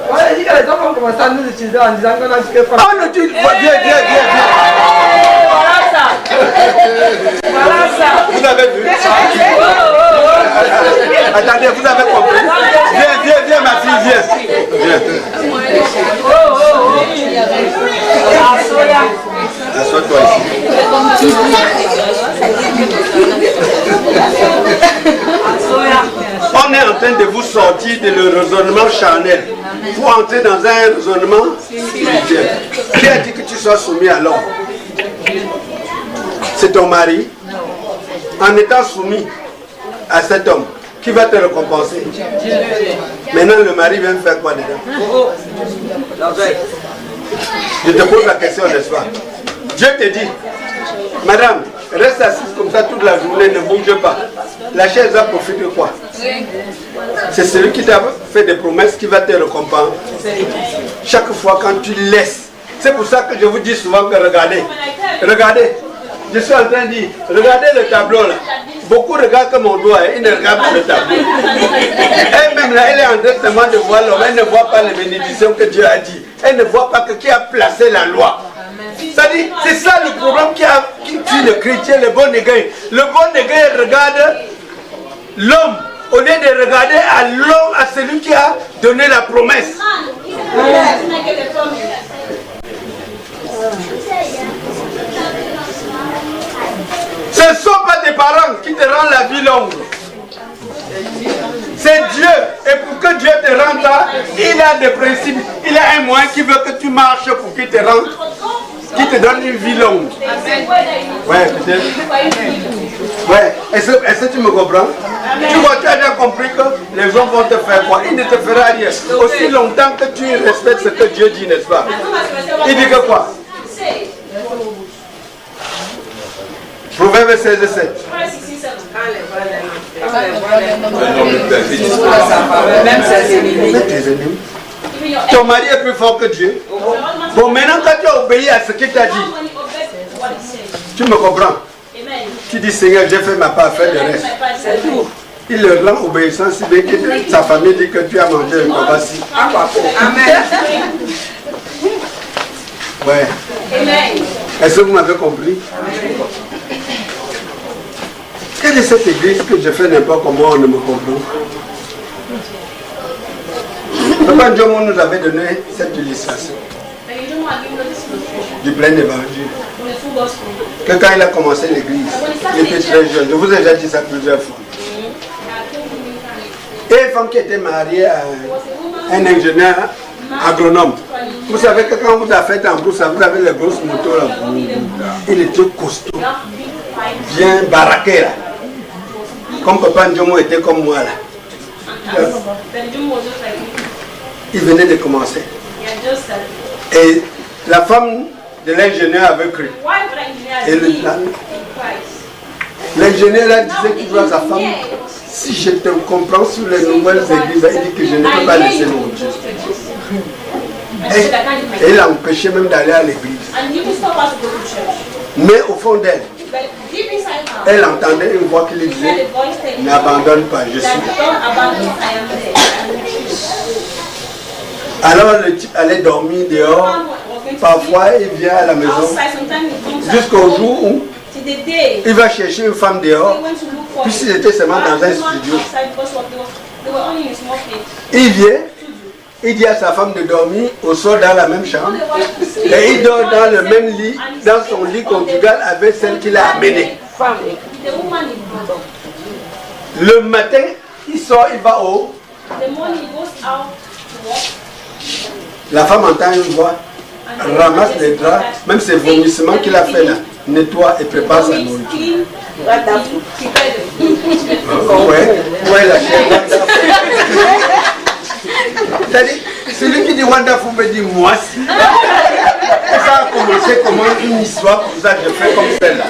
On a dit que les enfants commencent à nous utiliser en disant qu'on a dit que... Oh non, tu... Viens. Voilà ça. Vous avez vu? Attendez, vous avez compris? Viens, ma fille, viens. Assois-toi ici. On est en train de vous sortir de le raisonnement charnel pour entrer dans un raisonnement spirituel. Qui a dit que tu sois soumis à l'homme? C'est ton mari. En étant soumis à cet homme, qui va te récompenser? Maintenant, le mari vient faire quoi dedans? Je te pose la question, n'est-ce pas? Dieu te dit, madame, reste assise comme ça toute la journée, ne bouge pas. La chaise va profiter de quoi? C'est celui qui t'a fait des promesses qui va te récompenser. Chaque fois quand tu laisses. C'est pour ça que je vous dis souvent que regardez. Regardez. Je suis en train de dire, regardez le tableau là. Beaucoup regardent comme mon doigt, ils ne regardent pas le tableau. Elle-même là, elle est en train seulement de voir l'homme, elle ne voit pas les bénédictions que Dieu a dit. Elle ne voit pas que qui a placé la loi. C'est ça le problème qui tue le chrétien, le bon égain. Le bon égain regarde l'homme au lieu de regarder à l'homme, à celui qui a donné la promesse. Ce ne sont pas tes parents qui te rendent la vie longue. C'est Dieu. Et pour que Dieu te rende là, il a des principes. Il a un moyen qui veut que tu marches pour qu'il te rende, qui te donne une vie longue. Ouais, peut-être. Ouais. Est-ce que tu me comprends? Tu vois, tu as déjà compris que les gens vont te faire quoi? Il ne te fera rien. Aussi longtemps que tu respectes ce que Dieu dit, n'est-ce pas? Il dit que quoi? Proverbe 16 et 7. Ton mari est plus fort que Dieu. Bon, maintenant quand tu as obéi à ce qu'il t'a dit, tu me comprends? Tu dis, Seigneur, j'ai fait ma part, fais le reste. Il le rend obéissant si bien que sa famille dit que tu as mangé le kobasi. Amen. Ouais. Est-ce que vous m'avez compris? Quelle est cette église que je fais n'importe comment, on ne me comprend? Pourquoi Dieu nous avait donné cette illustration du plein évangile? Que quand il a commencé l'église, il était très jeune. Je vous ai déjà dit ça plusieurs fois. Et une femme qui était mariée à un ingénieur agronome. Vous savez que quand vous avez fait en brousse, vous avez les grosses motos là. Il était costaud, bien baraqué là. Comme Papa Ndjomo était comme moi là. Il venait de commencer. Et la femme de l'ingénieur avait cru. Et l'ingénieur a disait qu'il doit à sa femme, si je te comprends sur les nouvelles églises, il dit que je ne peux pas laisser mon Dieu. Et il a empêché même d'aller à l'église. Mais au fond d'elle, elle entendait une voix qui lui disait, n'abandonne pas, je suis là. Alors le type allait dormir dehors, parfois il vient à la maison, jusqu'au jour où il va chercher une femme dehors, puisqu'il était seulement dans un studio. Il vient, il dit à sa femme de dormir au sol dans la même chambre, et il dort dans le même lit, dans son lit conjugal avec celle qu'il a amenée. Le matin, il sort, il va au... La femme entend une voix, ramasse les draps, même ses vomissements qu'il a fait là, nettoie et prépare sa nourriture. Ouais, la chair. C'est-à-dire, celui qui dit wonderful me dit moi si. Ça a commencé comme une histoire comme ça, je fais comme celle-là.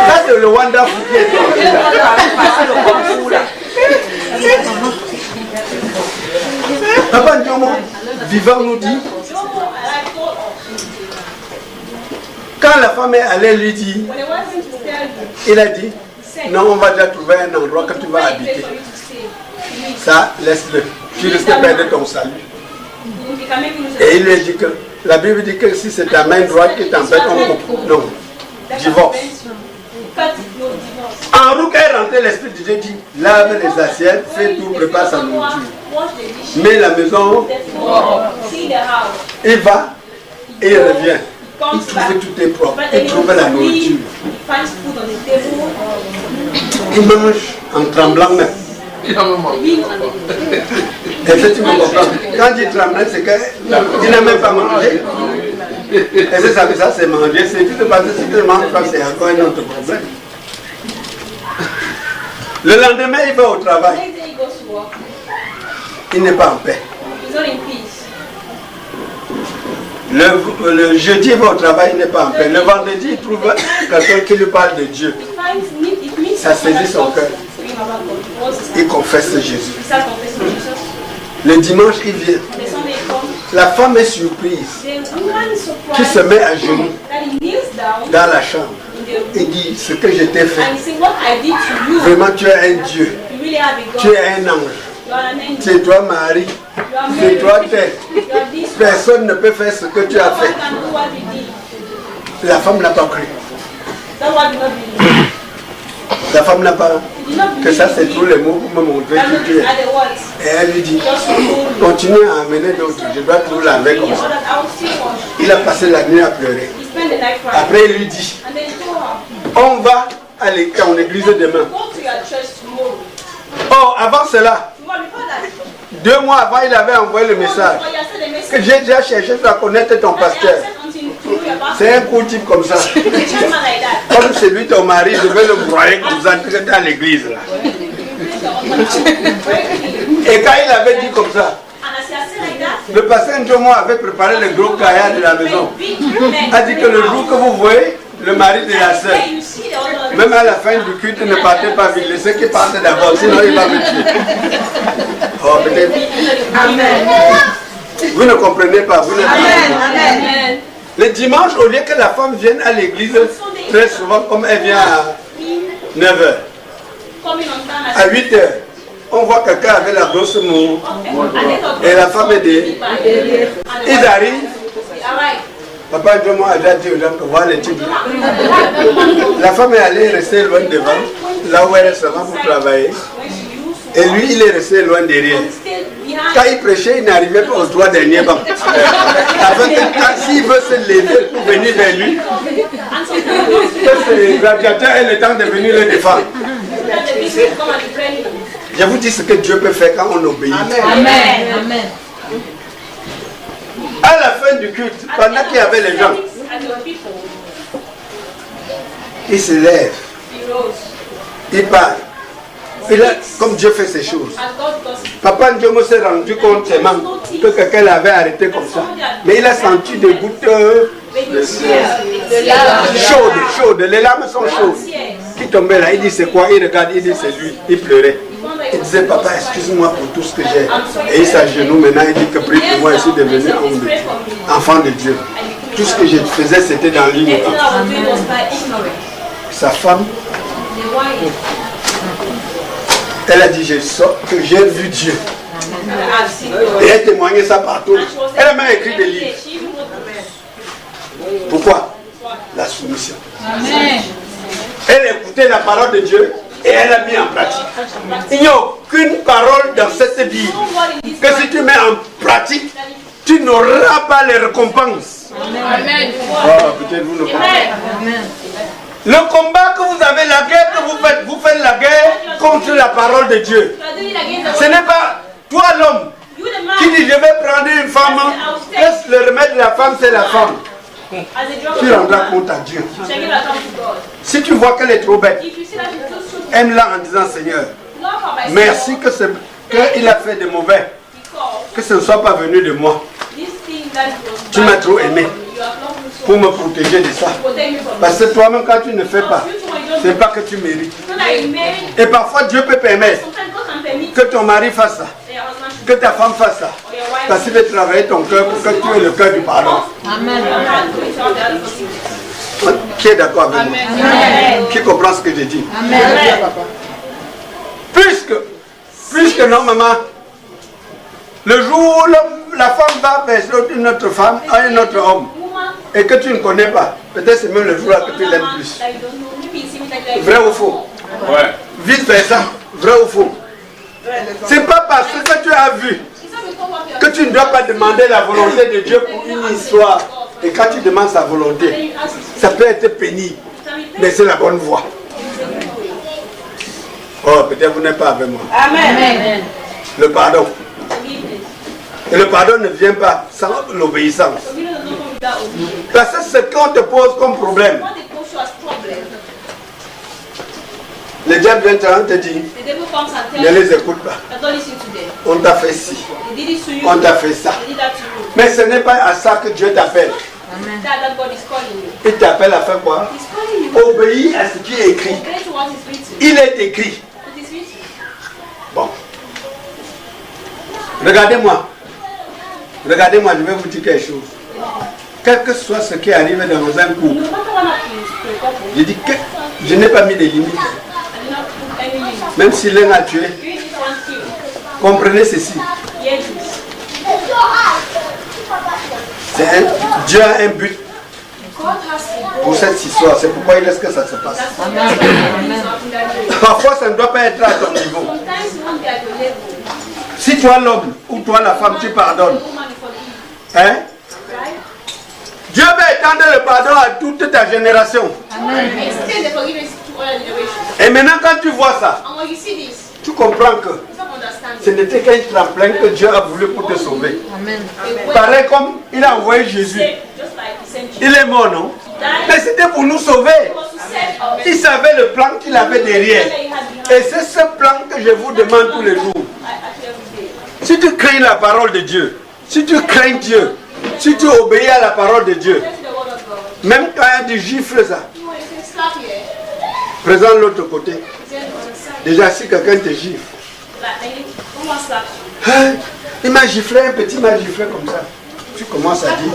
Ça c'est le wonderful qui est sorti là. Papa Ndjomo, vivant nous dit, quand la femme est allée lui dire, il a dit, non, on va déjà trouver un endroit que tu vas habiter. Ça, laisse-le. Tu risques de perdre ton salut. Et il lui dit que, la Bible dit que si c'est ta main droite qui t'empêche, on coupe. Non, divorce. En route, elle rentrait, l'Esprit de Dieu dit, lave les assiettes, fais tout, prépare sa nourriture. Mais la maison, il va, Et il revient. Il trouve tout est propre. Il trouve la nourriture. Il mange en tremblant même. Est-ce que tu me comprends? Quand il tremble, c'est qu'il n'a même pas mangé. Est-ce que ça c'est manger? C'est tout parce que si tu ne manges pas, c'est encore un autre problème. Le lendemain, il va au travail. Il n'est pas en paix. Le jeudi, il va au travail, il n'est pas en paix. Le vendredi, il trouve quelqu'un qui lui parle de Dieu. Ça saisit son cœur. Il confesse Jésus. Le dimanche, il vient. La femme est surprise. Qui se met à genoux dans la chambre. Il dit, ce que je t'ai fait, vraiment tu es un Dieu. Tu es un ange. C'est toi Marie. C'est toi tête. Personne ne peut faire ce que tu as fait. La femme n'a pas cru. La femme n'a pas que ça c'est tous les mots pour me montrer qui tu es. Et elle lui dit, continue à amener d'autres, je dois tout laver comme ça. Il a passé la nuit à pleurer. Après il lui dit, on va à l'église demain. Oh, avant cela, 2 mois avant, il avait envoyé le message que j'ai déjà cherché à connaître ton pasteur. C'est un cool type comme ça. Comme celui ton mari devait le broyer comme ça dans l'église. Et quand il avait dit comme ça, le pasteur Njomo avait préparé le gros cahier de la maison. Il a dit que le jour que vous voyez le mari de la sœur, même à la fin du culte, ne partez pas vite. Laissez qu'il parte d'abord, sinon il va me tuer. Oh, peut-être. Amen. Vous ne comprenez pas. Vous ne Amen. Le dimanche, au lieu que la femme vienne à l'église, très souvent, comme elle vient à 9h, à 8h, on voit quelqu'un avec la grosse moue et la femme est des. Ils arrivent. Papa Njomo a déjà dit aux gens que voilà les types. La femme est allée rester loin devant, là où elle est seulement pour travailler. Et lui, il est resté loin derrière. Quand il prêchait, il n'arrivait pas aux 3 derniers bancs. S'il veut se lever pour venir vers lui, que ce gladiateur ait le temps de venir le défendre. Je vous dis ce que Dieu peut faire quand on obéit. Amen. Amen. À la fin du culte, pendant qu'il y avait les gens, il se lève, il parle. Comme Dieu fait ces choses. Papa Njomo s'est rendu compte seulement que quelqu'un l'avait arrêté comme ça. Mais il a senti des gouttes chaudes. Les larmes sont chaudes. Qui tombait là, il dit c'est quoi? Il regarde, il dit c'est lui. Il pleurait. Il disait papa, excuse-moi pour tout ce que j'ai. Et il s'agenouille maintenant, il dit que prie pour moi, je suis devenu enfant de Dieu. Tout ce que je faisais, c'était dans l'ignorance. Sa femme, elle a dit, que j'ai vu Dieu. Et elle témoignait ça partout. Elle a même écrit des livres. Pourquoi? La soumission. Amen. Elle écoutait la parole de Dieu et elle a mis en pratique. Il n'y a aucune parole dans cette vie que si tu mets en pratique, tu n'auras pas les récompenses. Amen. Oh, peut-être vous ne comprenez pas. Le combat que vous avez, la guerre que vous faites la guerre contre la parole de Dieu. Ce n'est pas toi l'homme qui dit je vais prendre une femme, que le remède de la femme c'est la femme. Tu rendras compte à Dieu. Si tu vois qu'elle est trop bête, aime-la en disant Seigneur, merci qu'il a fait de mauvais, que ce ne soit pas venu de moi. Tu m'as trop aimé pour me protéger de ça. Parce que toi-même, quand tu ne fais pas, ce n'est pas que tu mérites. Et parfois, Dieu peut permettre que ton mari fasse ça, que ta femme fasse ça, parce qu'il veut travailler ton cœur pour que tu aies le cœur du pardon. Amen. Qui est d'accord avec moi? Amen. Qui comprend ce que je dis? Amen. Puisque non, maman, le jour où la femme va vers une autre femme, à un autre homme, et que tu ne connais pas, peut-être c'est même le jour là que tu l'aimes plus. Vrai ou faux? Ouais. Vice versa, vrai ou faux? C'est pas parce que tu as vu que tu ne dois pas demander la volonté de Dieu pour une histoire Et quand tu demandes sa volonté, ça peut être pénible, mais c'est la bonne voie. Oh, peut-être vous n'êtes pas avec moi. Amen. Le pardon. Et le pardon ne vient pas sans l'obéissance. Parce que c'est ce qu'on te pose comme problème. Le diable vient te dire, ne les écoute pas. On t'a fait ci, on t'a fait ça. Mais ce n'est pas à ça que Dieu t'appelle. Il t'appelle à faire quoi? Obéir à ce qui est écrit. Il est écrit. Bon. Regardez-moi. Regardez-moi, je vais vous dire quelque chose. Quel que soit ce qui arrive dans un cours, je dis que je n'ai pas mis de limites. Même si l'un a tué, comprenez ceci. Dieu a un but pour cette histoire. C'est pourquoi il laisse que ça se passe. Parfois, ça ne doit pas être à ton niveau. Si toi l'homme ou toi la femme, tu pardonnes, hein? Dieu va étendre le pardon à toute ta génération. Et maintenant quand tu vois ça, tu comprends que ce n'était qu'un tremplin que Dieu a voulu pour te sauver. Pareil comme il a envoyé Jésus. Il est mort, non? Mais c'était pour nous sauver. Il savait le plan qu'il avait derrière. Et c'est ce plan que je vous demande tous les jours. Si tu crains la parole de Dieu, si tu crains Dieu, si tu obéis à la parole de Dieu, même quand il y a du gifle, ça, présente l'autre côté. Déjà, si quelqu'un te gifle, hein, il m'a giflé, un petit m'a giflé comme ça. Tu commences à dire,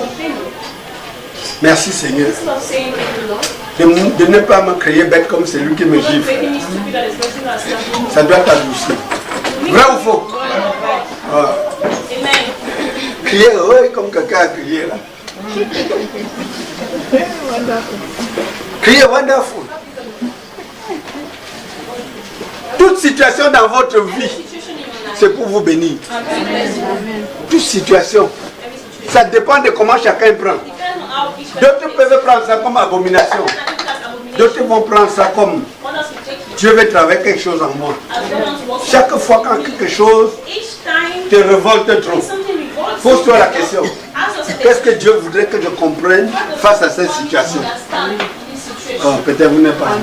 merci Seigneur de ne pas me créer bête comme celui qui me gifle. Ça doit t'adoucir. Vrai ou faux? Ah. Crier, oui, comme quelqu'un a crié là. Crier wonderful. Toute situation dans votre vie, c'est pour vous bénir. Toute situation. Ça dépend de comment chacun prend. D'autres peuvent prendre ça comme abomination. D'autres vont prendre ça comme Dieu veut travailler quelque chose en moi. Chaque fois quand quelque chose te révolte trop, pose-toi la question. Qu'est-ce que Dieu voudrait que je comprenne face à cette situation? Oh, peut-être vous n'êtes pas.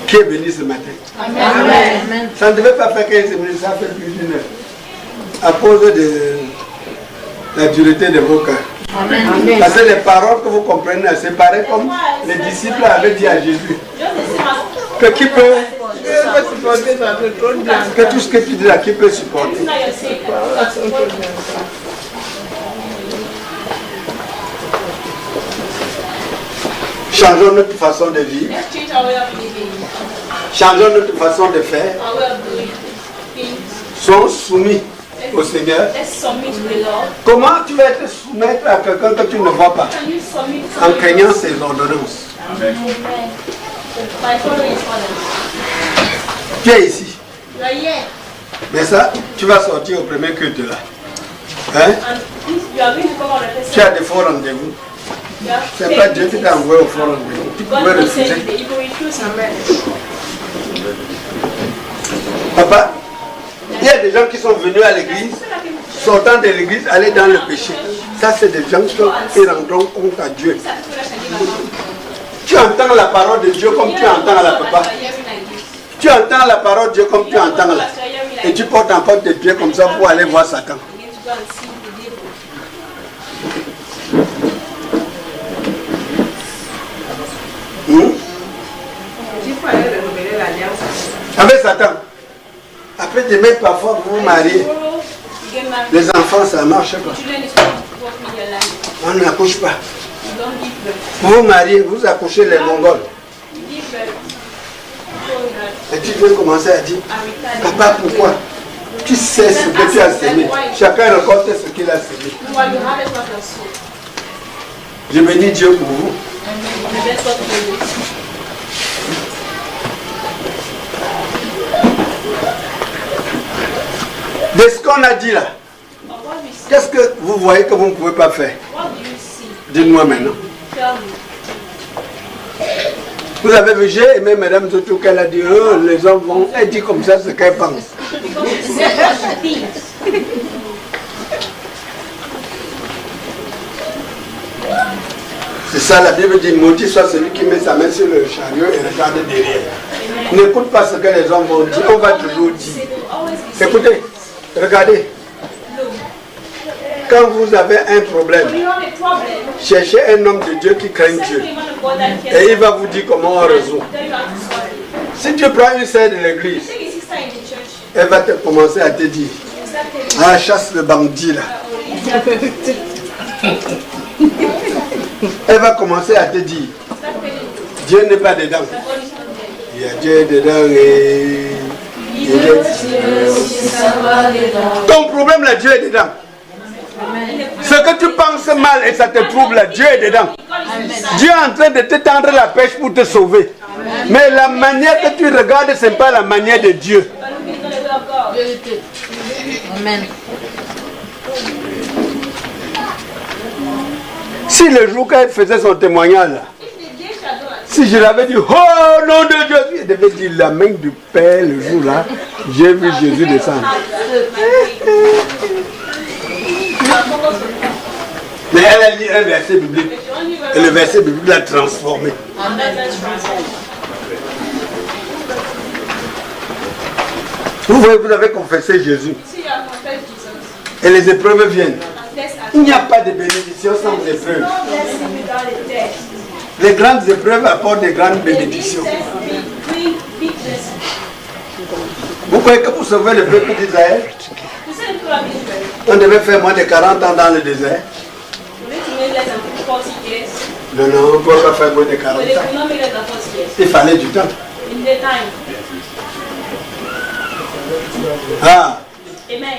Qui est béni ce matin? Amen. Ça ne devait pas faire 15 minutes, ça fait plus d'une heure. À cause de la dureté de vos cœurs. Amen. Parce que les paroles que vous comprenez, c'est pareil comme les disciples avaient dit à Jésus. Que qui peut supporter ça, que tout ce que tu dis là, qui peut supporter? Changeons notre façon de vivre. Changeons notre façon de faire. Soyons soumis au Seigneur. Comment tu vas te soumettre à quelqu'un que tu ne vois pas? En craignant ses ordonnances. Amen. Tu es ici. Mais ça, tu vas sortir au premier culte là. Hein? Tu as des faux rendez-vous. C'est pas Dieu qui t'a envoyé au faux rendez-vous. Tu pouvais refuser. Papa, il y a des gens qui sont venus à l'église, sortant de l'église, aller dans le péché. Ça, c'est des gens qui rendront compte à Dieu. Tu entends la parole de Dieu comme tu entends la papa. Tu entends la parole de Dieu comme tu entends là. Et tu portes encore tes pieds comme ça pour aller voir Satan. Avec Satan. Après demain, parfois vous vous mariez. Les enfants, ça ne marche pas. On n'accouche pas. Vous vous mariez, vous accouchez les Mongols. Et tu veux commencer à dire, papa, pourquoi? Tu sais ce que tu as semé. Chacun récolte ce qu'il a semé. Je bénis Dieu pour vous. qu'on a dit là, qu'est-ce que vous voyez que vous ne pouvez pas faire? Dites-moi maintenant. Vous avez vu, j'ai aimé Madame Zoto qu'elle a dit, les hommes vont, elle dit comme ça ce qu'elle pense. C'est ça, la Bible dit, maudit soit celui qui met sa main sur le chariot et regarde derrière. N'écoute pas ce que les hommes vont dire, on va toujours dire. Écoutez, regardez. Quand vous avez un problème, cherchez un homme de Dieu qui craint Dieu. Et il va vous dire comment on résout. Si tu prends une sœur de l'église, elle va te commencer à te dire, ah, chasse le bandit là. Elle va commencer à te dire, Dieu n'est pas dedans. Il y a Dieu dedans et... Ton problème là, Dieu est dedans. Ce que tu penses mal et ça te trouble là, Dieu est dedans. Dieu est en train de te tendre la pêche pour te sauver. Mais la manière que tu regardes, ce n'est pas la manière de Dieu. Amen. Si le jour qu'elle faisait son témoignage là, si je l'avais dit, oh nom de Dieu, il devait dire la main du Père le jour là, j'ai vu Jésus descendre. Mais elle a lu un verset biblique. Et le verset biblique l'a transformé. Vous voyez, vous avez confessé Jésus. Et les épreuves viennent. Il n'y a pas de bénédiction sans épreuves. Les grandes épreuves apportent des grandes bénédictions. Vous croyez que pour sauver le peuple d'Israël, on devait faire moins de 40 ans dans le désert? Non, non, on ne peut pas faire moins de 40 ans. Il fallait du temps. Ah. Amen.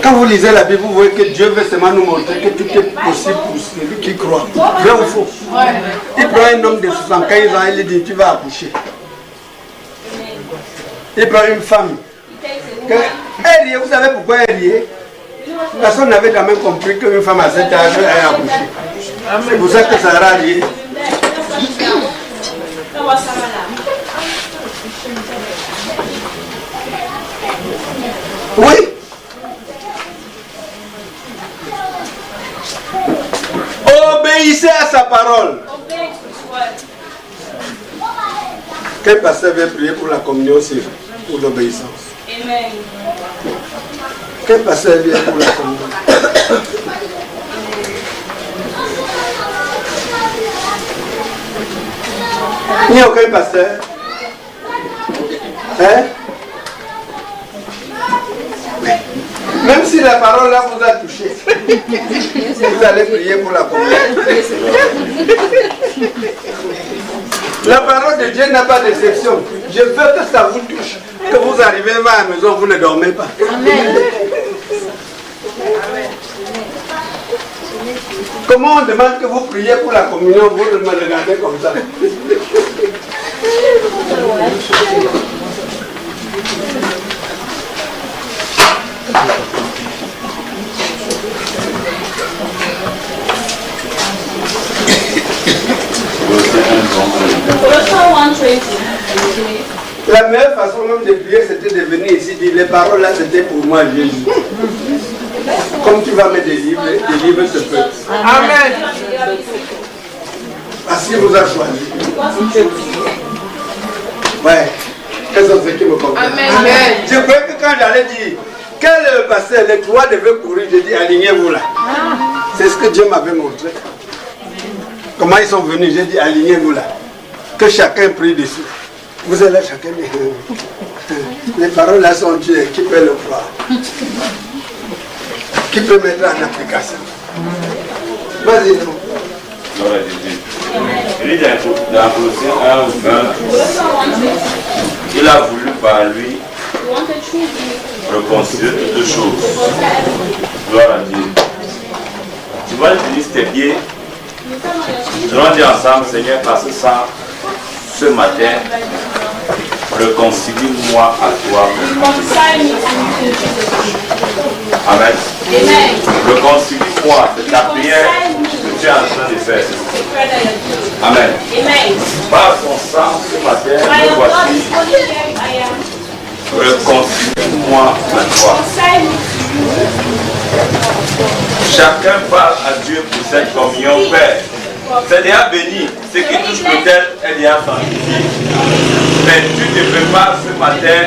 Quand vous lisez la Bible, vous voyez que Dieu veut seulement nous montrer que tout est possible pour celui qui croit. Vrai ou faux? Il prend un homme de 75 ans et lui dit, tu vas accoucher. Il prend une femme. Elle riait, vous savez pourquoi elle riait? Personne n'avait quand même compris qu'une femme à cet âge a accouché. C'est pour ça que Sarah riait. Oui. Obéissez à sa parole. Quel pasteur vient prier pour la communion aussi, pour l'obéissance? Amen. Quel pasteur vient pour la communion? Il n'y a aucun pasteur. Hein? Même si la parole là vous a touché, vous allez prier pour la communion. La parole de Dieu n'a pas d'exception. Je veux que ça vous touche. Que vous arrivez à la maison, vous ne dormez pas. Amen. Comment on demande que vous priez pour la communion, vous me regardez comme ça? La meilleure façon même de prier, c'était de venir ici dire les paroles là, c'était pour moi, Jésus. Comme tu vas me délivrer ce peuple. Amen. Parce qu'il vous a choisi. Ouais. Quels sont ceux qui me comprennent? Amen. Je croyais que quand j'allais dire, quel pasteur, les trois devaient courir, je dis alignez-vous là. C'est ce que Dieu m'avait montré. Comment ils sont venus, j'ai dit alignez-vous là. Que chacun prie dessus. Vous êtes là, chacun dit. Les paroles là sont Dieu, qui peut le croire? Qui peut mettre en application? Vas-y, non. Gloire à Jésus. Il dit dans Colossiens 1 ou 20, il a voulu par lui reconstruire toutes choses. Gloire à Dieu. Tu vas utiliser tes pieds. Nous allons dire ensemble, Seigneur, parce que ça, ce matin, réconcilie-moi à toi. Amen. Réconcilie-moi, c'est ta prière que tu es en train de faire. Amen. Par son sang ce matin, me voici. Réconcilie-moi à toi. Chacun parle à Dieu pour cette communion, Père. C'est déjà béni. Ce qui touche l'autel est déjà sanctifié. Mais tu te prépares ce matin.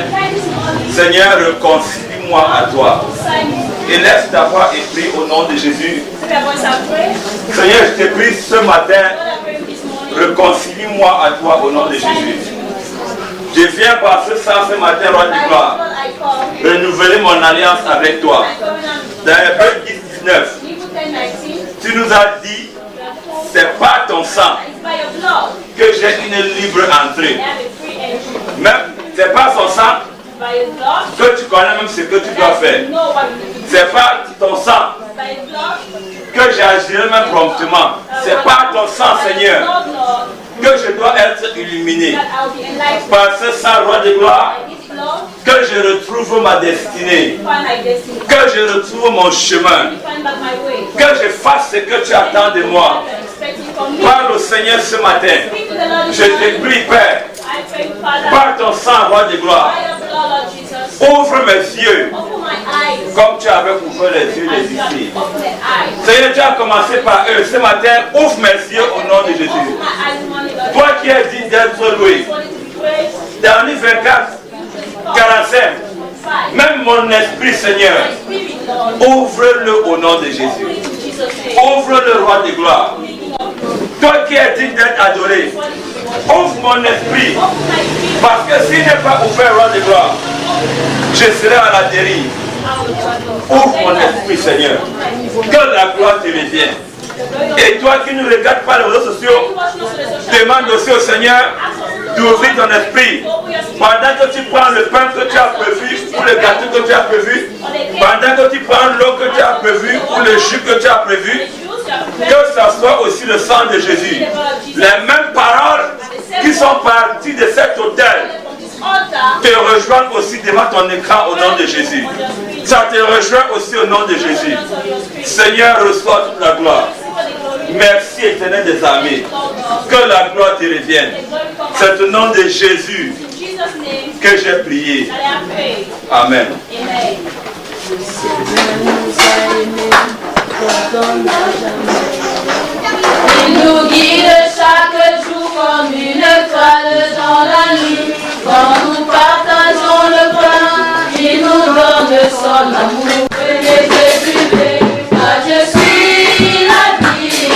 Seigneur, réconcilie-moi à toi. Et laisse ta voix et prie au nom de Jésus. Seigneur, je te prie ce matin. Réconcilie-moi à toi au nom de Jésus. Je viens par ce sang ce matin, roi de gloire, renouveler mon alliance avec toi. Dans Hébreux 19, tu nous as dit, c'est par ton sang que j'ai une libre entrée. Même, c'est par son sang que tu connais même ce que tu dois faire. C'est par ton sang que j'agirai même promptement. C'est par ton sang, Seigneur, que je dois être illuminé. Par ce sang, roi de gloire, que je retrouve ma destinée, que je retrouve mon chemin, que je fasse ce que tu attends de moi. Parle au Seigneur ce matin. Je te prie, Père, par ton sang, roi de gloire, ouvre mes yeux comme tu avais ouvert les yeux des disciples. Seigneur, tu as commencé par eux. Ce matin, ouvre mes yeux au nom de Jésus. Toi qui es digne d'être loué. Dans le 24, 45, même mon esprit, Seigneur, ouvre-le au nom de Jésus. Ouvre-le, roi de gloire. Toi qui es digne d'être adoré, ouvre mon esprit. Parce que s'il n'est pas ouvert, roi de gloire, je serai à la dérive. Ouvre mon esprit, Seigneur. Que la gloire te revienne. Et toi qui ne regardes pas les réseaux sociaux, demande aussi au Seigneur d'ouvrir ton esprit. Pendant que tu prends le pain que tu as prévu, ou le gâteau que tu as prévu, pendant que tu prends l'eau que tu as prévu, ou le jus que tu as prévu, que ce soit aussi le sang de Jésus. Les mêmes paroles qui sont parties de cet autel te rejoignent aussi devant ton écran au nom de Jésus. Ça te rejoint aussi au nom de Jésus. Seigneur, reçois toute la gloire. Merci, Éternel des armées. Que la gloire te revienne. C'est au nom de Jésus que j'ai prié. Amen. Il nous guide chaque jour comme une étoile dans la nuit. Quand nous partageons le pain, il nous donne son amour. Venez célébrer, car je suis la vie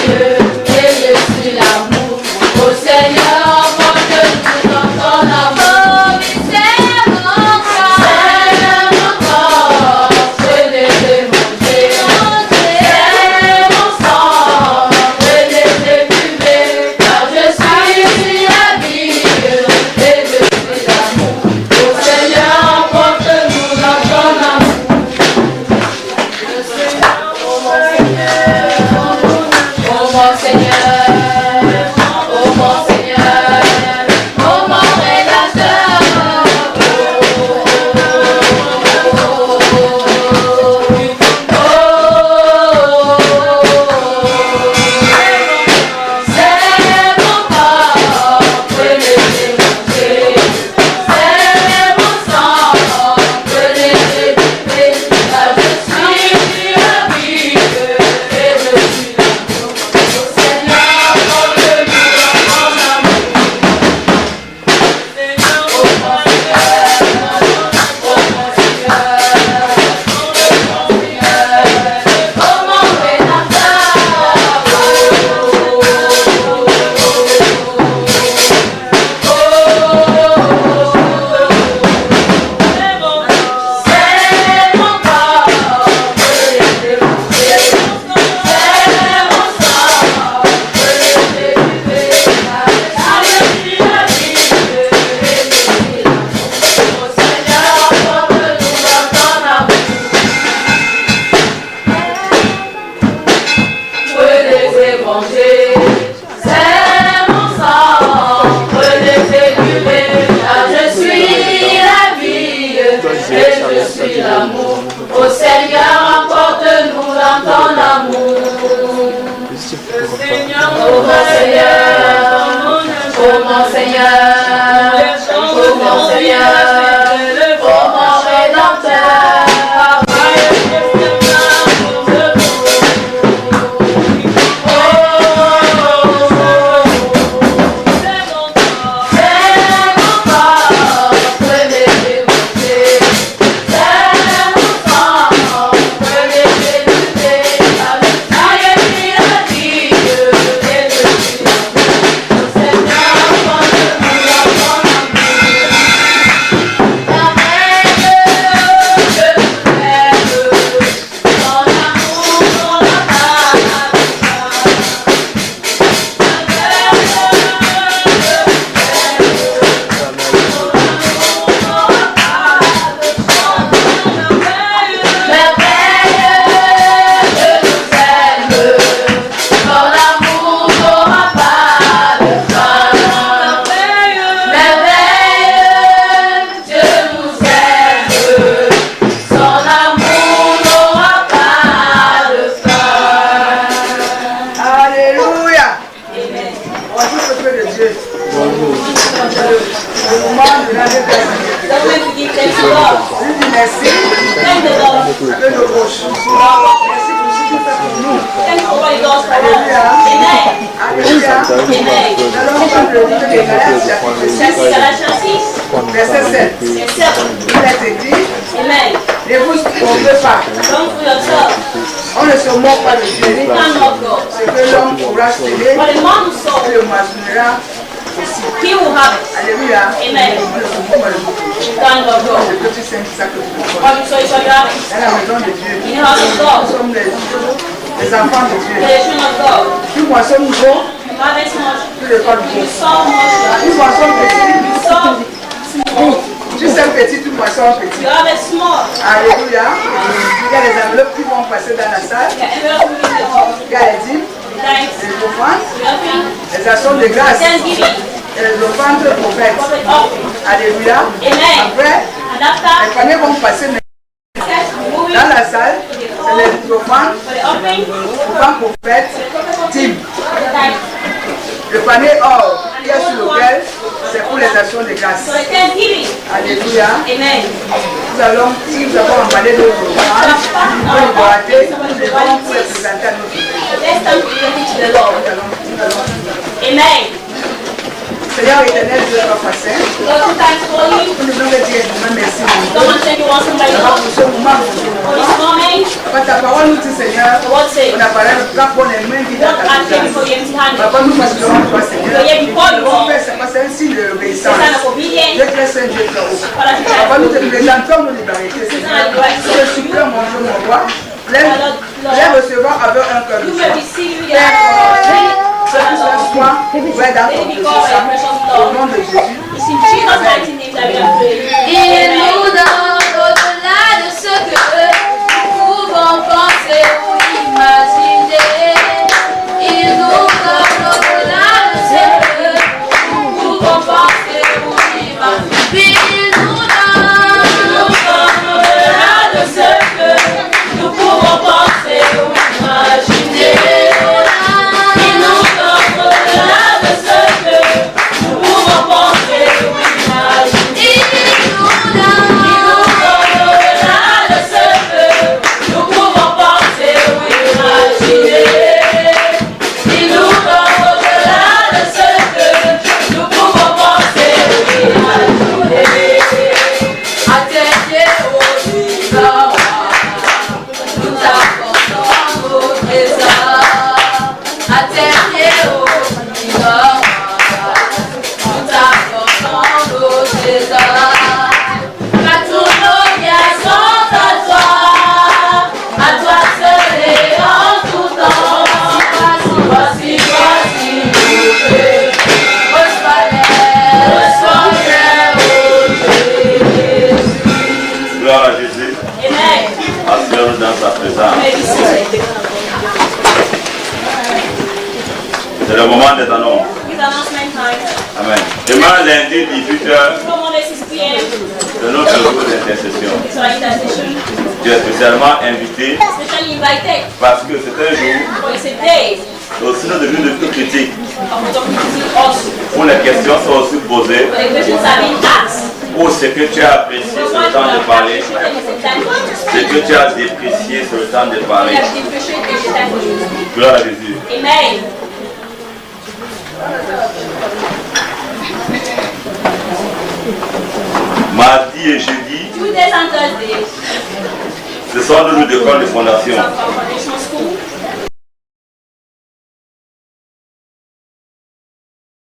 et je suis l'amour. Au Seigneur, porte-nous dans ton amour. C'est mon corps, venez le manger. C'est mon sang, venez le buver, car je suis la vie et je suis l'amour. Au Seigneur, porte-nous dans ton amour. Oh mon Seigneur, oh mon Seigneur, oh mon Rédempteur. C'est mon corps, venez le manger. C'est mon sang, venez le buver, car je suis la vie et je suis l'amour. Au Seigneur, porte-nous dans ton amour. Oh mon Seigneur, oh mon Seigneur, oh mon Rédempteur. C'est mon corps, venez le manger. C'est mon sang, venez le buver, car je suis la vie et je suis l'amour. Au Seigneur, porte-nous dans ton amour. Prenez et mangez, c'est mon sang, prenez C'est le moment des annonces. Amen. Demain, lundi, 18h, de notre jour d'intercession. Tu es spécialement invité parce que c'est un jour Aussi, nous devons de tout critique. Où les questions sont aussi posées. Ou ce que tu as apprécié sur le temps de parler. Ce que tu as déprécié sur le temps de parler. Gloire à Jésus. Amen. Mardi et jeudi, Tuesdays and Thursdays. ce sont nos jours d'école de fondation.